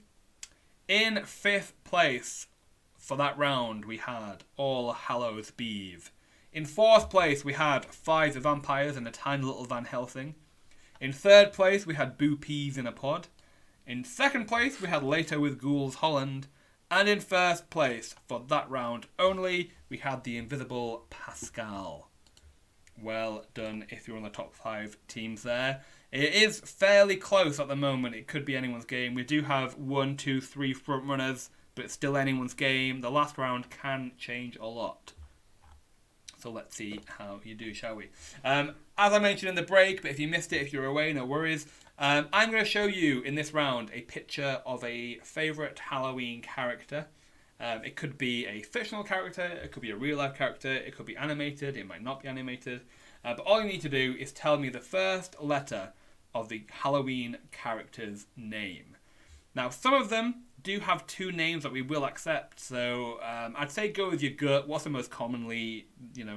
In 5th place for that round, we had All Hallows Eve. In 4th place, we had Five the Vampires and a Tiny Little Van Helsing. In 3rd place, we had Boo Peas in a Pod. In 2nd place, we had Later with Ghouls Holland. And in 1st place, for that round only, we had the Invisible Pascal. Well done if you're on the top 5 teams there. It is fairly close at the moment. It could be anyone's game. We do have 1, 2, 3 front runners, but it's still anyone's game. The last round can change a lot. So let's see how you do, shall we? As I mentioned in the break, but if you missed it, if you're away, no worries. I'm going to show you in this round a picture of a favourite Halloween character. It could be a fictional character, it could be a real-life character, it could be animated, it might not be animated. But all you need to do is tell me the first letter of the Halloween character's name. Now, some of them do have 2 names that we will accept, so I'd say go with your gut. What's the most commonly,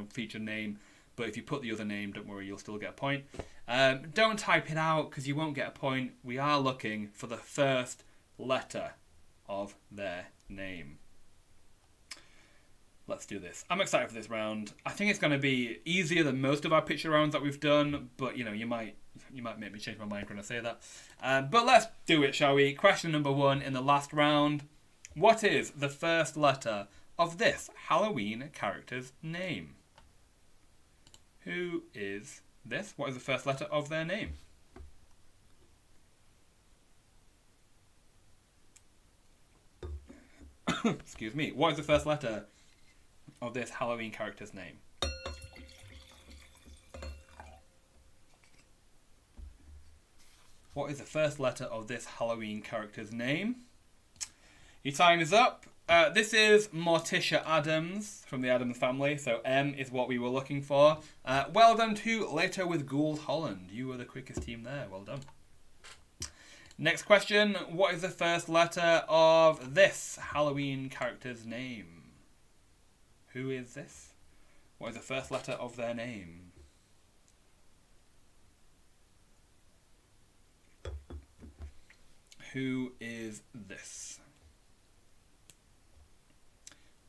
featured name? But if you put the other name, don't worry, you'll still get a point. Don't type it out because you won't get a point. We are looking for the first letter of their name. Let's do this. I'm excited for this round. I think it's going to be easier than most of our picture rounds that we've done, but you might make me change my mind when I say that. But let's do it, shall we? Question number 1 in the last round. What is the first letter of this Halloween character's name? Who is this? What is the first letter of their name? Excuse me. What is the first letter of this Halloween character's name? What is the first letter of this Halloween character's name? Your time is up. This is Morticia Addams from the Addams family, so M is what we were looking for. Well done to Later with Ghouls Holland. You were the quickest team there. Well done. Next question. What is the first letter of this Halloween character's name? Who is this? What is the first letter of their name? Who is this?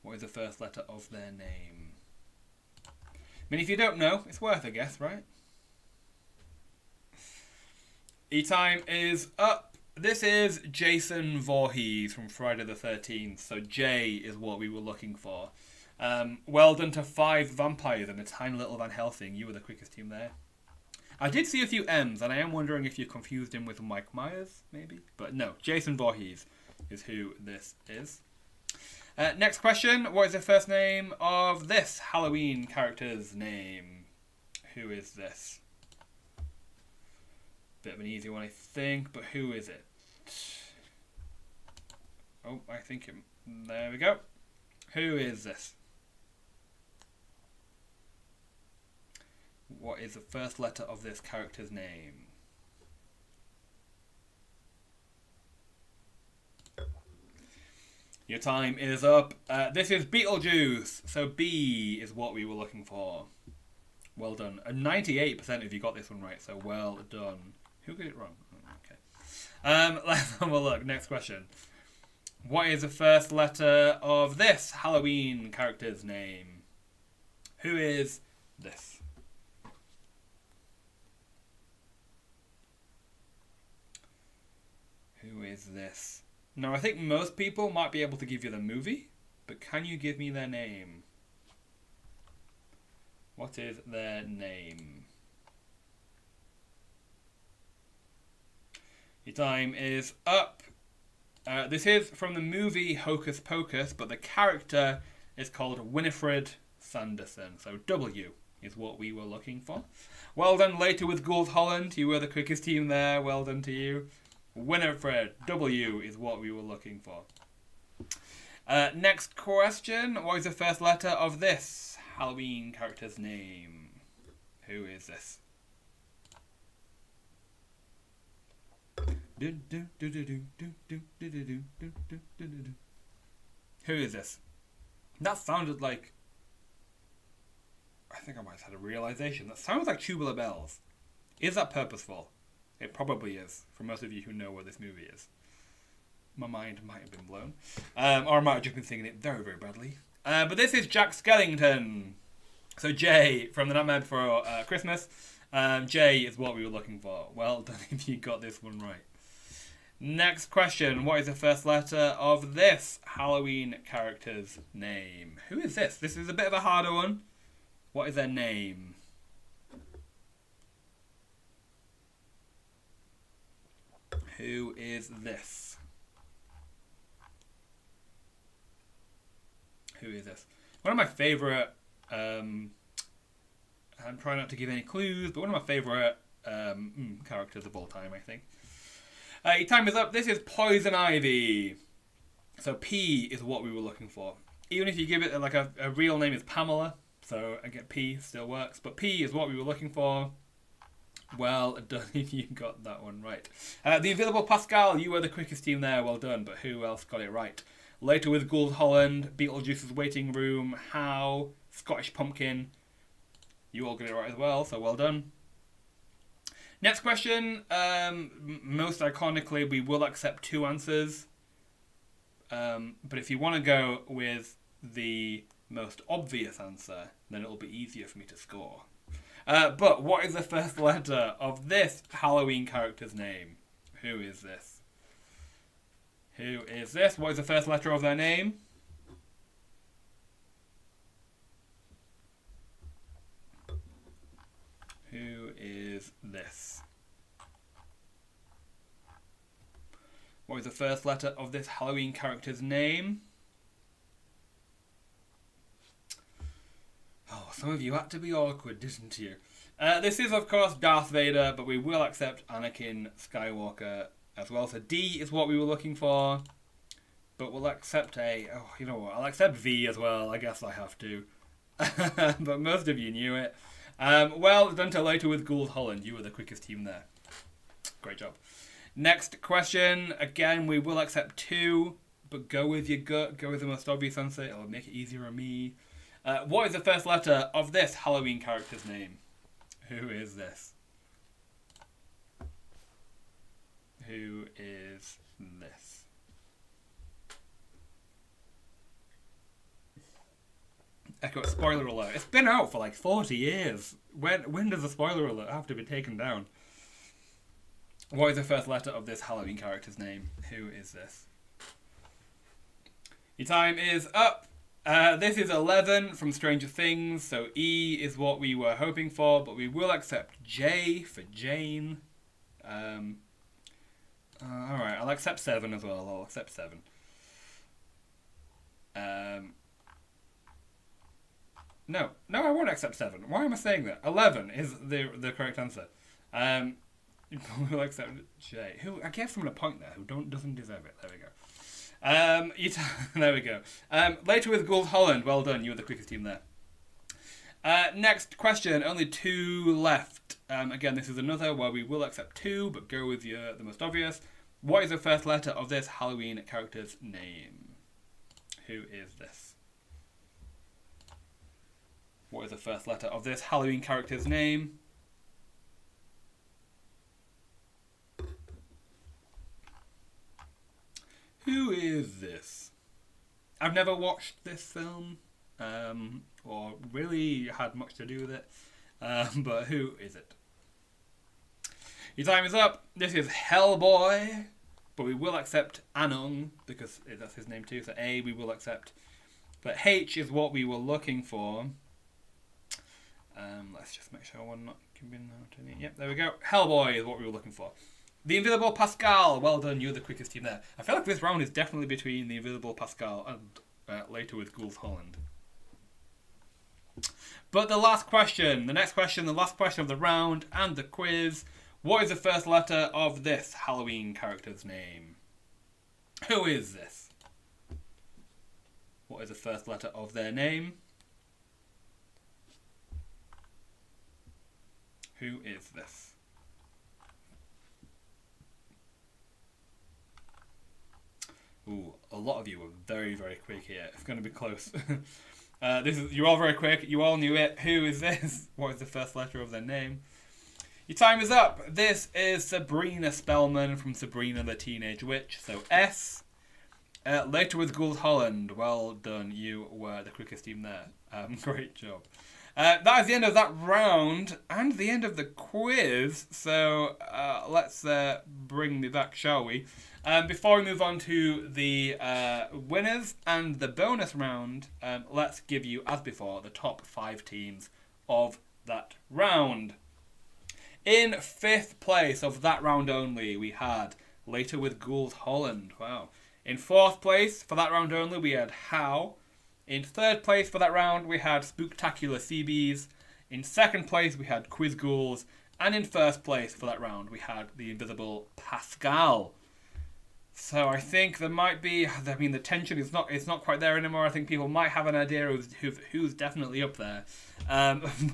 What is the first letter of their name? I mean, if you don't know, it's worth a guess, right? E-time is up. This is Jason Voorhees from Friday the 13th. So J is what we were looking for. Well done to Five Vampires and a Tiny Little Van Helsing. You were the quickest team there. I did see a few M's, and I am wondering if you confused him with Mike Myers, maybe? But no, Jason Voorhees is who this is. Next question. What is the first name of this Halloween character's name? Who is this? Bit of an easy one, I think, but who is it? Oh, I think there we go. Who is this? What is the first letter of this character's name? Your time is up. This is Beetlejuice. So B is what we were looking for. Well done. 98% of you got this one right, so well done. Who got it wrong? Oh, okay. Let's have a look. Next question. What is the first letter of this Halloween character's name? Who is this? Who is this? Now, I think most people might be able to give you the movie, but can you give me their name? What is their name? Your time is up. This is from the movie Hocus Pocus, but the character is called Winifred Sanderson. So W is what we were looking for. Well done, Later with Gould Holland. You were the quickest team there. Well done to you. Winifred W is what we were looking for. Next question. What is the first letter of this Halloween character's name? Who is this? Who is this? That sounded like... I think I might have had a realization. That sounds like Tubular Bells. Is that purposeful? It probably is, for most of you who know what this movie is. My mind might have been blown. Or I might have just been singing it very, very badly. But this is Jack Skellington. So Jay, from The Nightmare Before Christmas. Jay is what we were looking for. Well done if you got this one right. Next question. What is the first letter of this Halloween character's name? Who is this? This is a bit of a harder one. What is their name? Who is this? Who is this? One of my favourite... I'm trying not to give any clues, but one of my favourite characters of all time, I think. Your time is up. This is Poison Ivy. So P is what we were looking for. Even if you give it like a real name is Pamela, so I get P still works. But P is what we were looking for. Well done if you got that one right. The Invisible Pascal, you were the quickest team there. Well done. But who else got it right? Later with Gould Holland, Beetlejuice's Waiting Room, How, Scottish Pumpkin. You all got it right as well, so well done. Next question. Most iconically, we will accept 2 answers. But if you want to go with the most obvious answer, then it'll be easier for me to score. But what is the first letter of this Halloween character's name? Who is this? Who is this? What is the first letter of their name? Who is this? What is the first letter of this Halloween character's name? Oh, some of you had to be awkward, didn't you? This is, of course, Darth Vader, but we will accept Anakin Skywalker as well. So D is what we were looking for. But we'll accept a... Oh, you know what? I'll accept V as well. I guess I have to. But most of you knew it. Well done to Later with Gould Holland. You were the quickest team there. Great job. Next question. Again, we will accept 2, but go with your gut. Go with the most obvious answer. It'll make it easier on me. What is the first letter of this Halloween character's name? Who is this? Who is this? Echo, spoiler alert. It's been out for like 40 years. When does the spoiler alert have to be taken down? What is the first letter of this Halloween character's name? Who is this? Your time is up. This is 11 from Stranger Things, so E is what we were hoping for, but we will accept J for Jane. Alright, I'll accept 7 as well. I'll accept 7. No, I won't accept 7. Why am I saying that? 11 is the correct answer. We'll accept J, who I gave someone a point there who doesn't deserve it. There we go. There we go. Later with Gould Holland. Well done. You were the quickest team there. Next question. Only 2 left. Again, this is another where we will accept 2, but go with the most obvious. What is the first letter of this Halloween character's name? Who is this? What is the first letter of this Halloween character's name? I've never watched this film, or really had much to do with it. But who is it? Your time is up. This is Hellboy, but we will accept Anung because that's his name too. So A we will accept, but H is what we were looking for. Let's just make sure we're not giving out any. Yep, there we go. Hellboy is what we were looking for. The Invisible Pascal. Well done, you're the quickest team there. I feel like this round is definitely between the Invisible Pascal and later with Ghouls Holland. But the last question, the last question of the round and the quiz. What is the first letter of this Halloween character's name? Who is this? What is the first letter of their name? Who is this? Ooh, a lot of you were very, very quick here. It's going to be close. You're all very quick. You all knew it. Who is this? What is the first letter of their name? Your time is up. This is Sabrina Spellman from Sabrina the Teenage Witch. So S. Later with Ghouls Holland. Well done. You were the quickest team there. Great job. That is the end of that round and the end of the quiz. So let's bring me back, shall we? Before we move on to the winners and the bonus round, let's give you, as before, the top 5 teams of that round. In 5th place of that round only, we had Later with Ghouls Holland. Wow. In 4th place for that round only, we had How. In 3rd place for that round, we had Spooktacular Seabees. In 2nd place, we had Quiz Ghouls. And in 1st place for that round, we had the Invisible Pascal. So I think there might be, the tension is not quite there anymore. I think people might have an idea of who's definitely up there.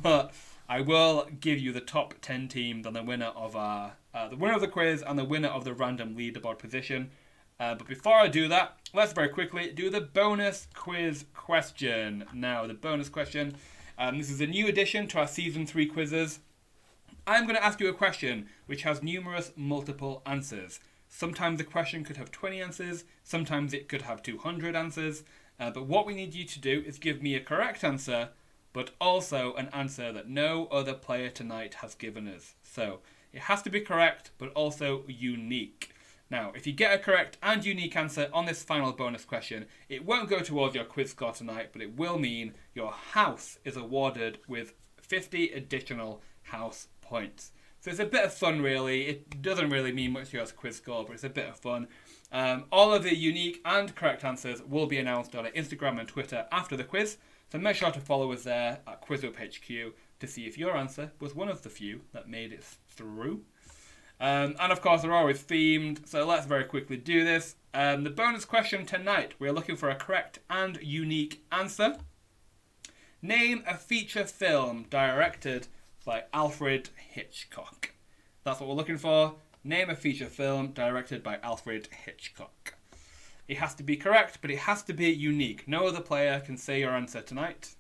But I will give you the top 10 teams and the winner of the winner of the quiz and the winner of the random leaderboard position. But before I do that, let's very quickly do the bonus quiz question. Now, the bonus question, this is a new addition to our Season 3 quizzes. I'm going to ask you a question which has numerous multiple answers. Sometimes the question could have 20 answers, sometimes it could have 200 answers. But what we need you to do is give me a correct answer, but also an answer that no other player tonight has given us. So, it has to be correct, but also unique. Now, if you get a correct and unique answer on this final bonus question, it won't go towards your quiz score tonight, but it will mean your house is awarded with 50 additional house points. So it's a bit of fun, really. It doesn't really mean much to your quiz score, but it's a bit of fun. All of the unique and correct answers will be announced on our Instagram and Twitter after the quiz, so make sure to follow us there at QuizWhip HQ to see if your answer was one of the few that made it through. And of course, they're always themed, so let's very quickly do this. The bonus question tonight, we're looking for a correct and unique answer. Name a feature film directed by Alfred Hitchcock. That's what we're looking for. Name a feature film directed by Alfred Hitchcock. It has to be correct, but it has to be unique. No other player can say your answer tonight.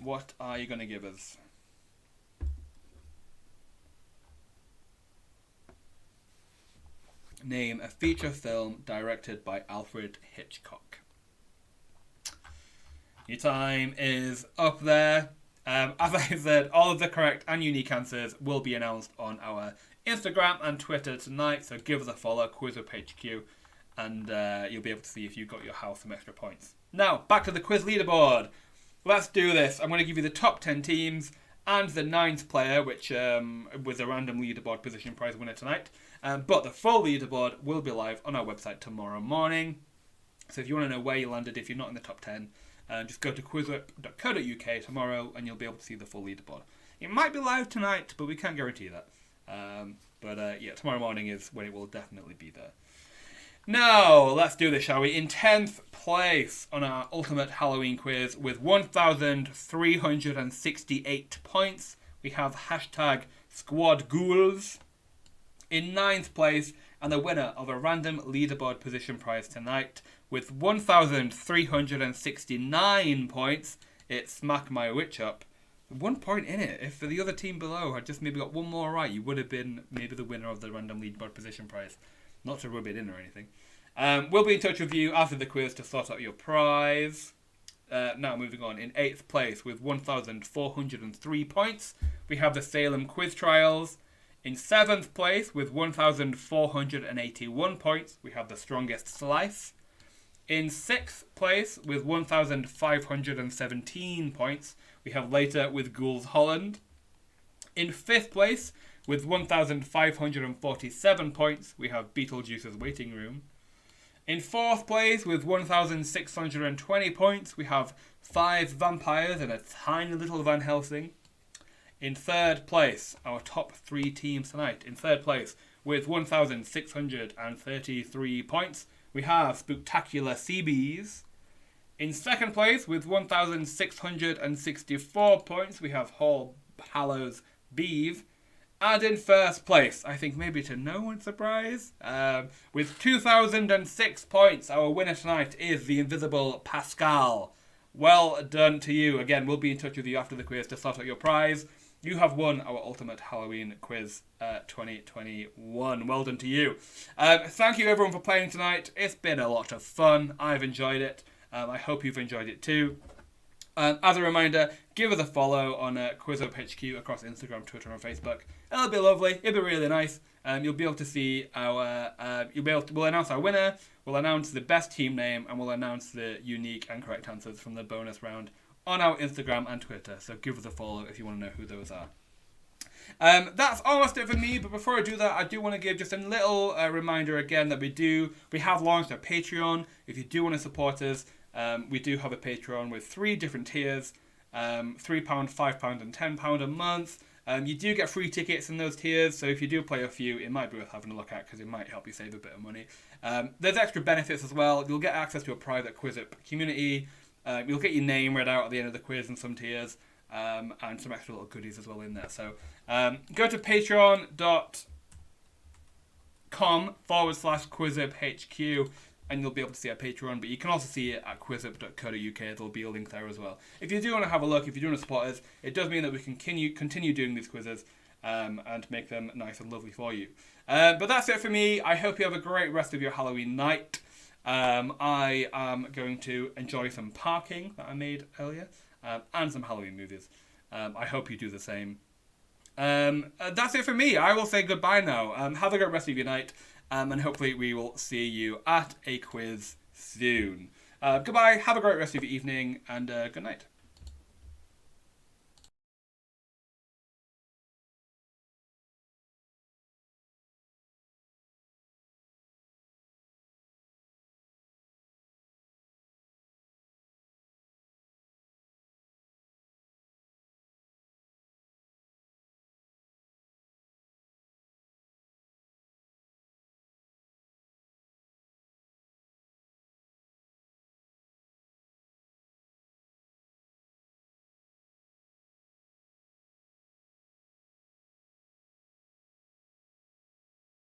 What are you going to give us? Name a feature film directed by Alfred Hitchcock. Your time is up there. As I said, all of the correct and unique answers will be announced on our Instagram and Twitter tonight, so give us a follow, QuizWhip HQ, and you'll be able to see if you got your house some extra points. Now, back to the quiz leaderboard. Let's do this. I'm going to give you the top 10 teams and the 9th player, which was a random leaderboard position prize winner tonight. But the full leaderboard will be live on our website tomorrow morning. So if you want to know where you landed, if you're not in the top 10, just go to quizwhip.co.uk tomorrow and you'll be able to see the full leaderboard. It might be live tonight, but we can't guarantee that. Yeah, tomorrow morning is when it will definitely be there. Now, let's do this, shall we? In 10th place on our Ultimate Halloween quiz with 1,368 points, we have hashtag Squad Ghouls. In 9th place, and the winner of a random leaderboard position prize tonight, with 1,369 points, it's Smack My Witch Up. 1 point in it. If the other team below had just maybe got one more right, you would have been maybe the winner of the random leaderboard position prize. Not to rub it in or anything. We'll be in touch with you after the quiz to sort out your prize. Now moving on, in 8th place with 1,403 points, we have the Salem Quiz Trials. In 7th place with 1,481 points, we have the Strongest Slice. In 6th place with 1,517 points, we have Later with Ghouls Holland. In 5th place with 1,547 points, we have Beetlejuice's Waiting Room. In 4th place with 1,620 points, we have 5 Vampires and a Tiny Little Van Helsing. In 3rd place, our top 3 teams tonight. In 3rd place with 1,633 points, we have Spooktacular Seabees. In 2nd place with 1,664 points, we have Hall Hallows Beeve. And in 1st place, I think maybe to no one's surprise, with 2,006 points, our winner tonight is the Invisible Pascal. Well done to you. Again, we'll be in touch with you after the quiz to sort out your prize. You have won our Ultimate Halloween Quiz 2021. Well done to you. Thank you everyone for playing tonight. It's been a lot of fun. I've enjoyed it. I hope you've enjoyed it too. As a reminder, give us a follow on QuizWhip HQ across Instagram, Twitter, and Facebook. It'll be lovely. It'll be really nice. You'll be able to see our. We'll announce our winner. We'll announce the best team name, and we'll announce the unique and correct answers from the bonus round on our Instagram and Twitter. So give us a follow if you want to know who those are. That's almost it for me, but before I do that, I do want to give just a little reminder again that we have launched a Patreon. If you do want to support us, we do have a Patreon with 3 different tiers, £3, £5 and £10 a month. You do get free tickets in those tiers, so if you do play a few, it might be worth having a look at because it might help you save a bit of money. There's extra benefits as well. You'll get access to a private QuizWhip community. You'll get your name read out at the end of the quiz in some tiers, and some extra little goodies as well in there. So go to patreon.com/QuizWhipHQ and you'll be able to see our Patreon, but you can also see it at quizwhip.co.uk. There'll be a link there as well. If you do want to have a look, if you do want to support us, it does mean that we can continue doing these quizzes and make them nice and lovely for you. But that's it for me. I hope you have a great rest of your Halloween night. I am going to enjoy some parking that I made earlier and some Halloween movies. I hope you do the same. That's it for me. I will say goodbye now. Have a great rest of your night. And hopefully we will see you at a quiz soon. Goodbye, have a great rest of your evening, and good night.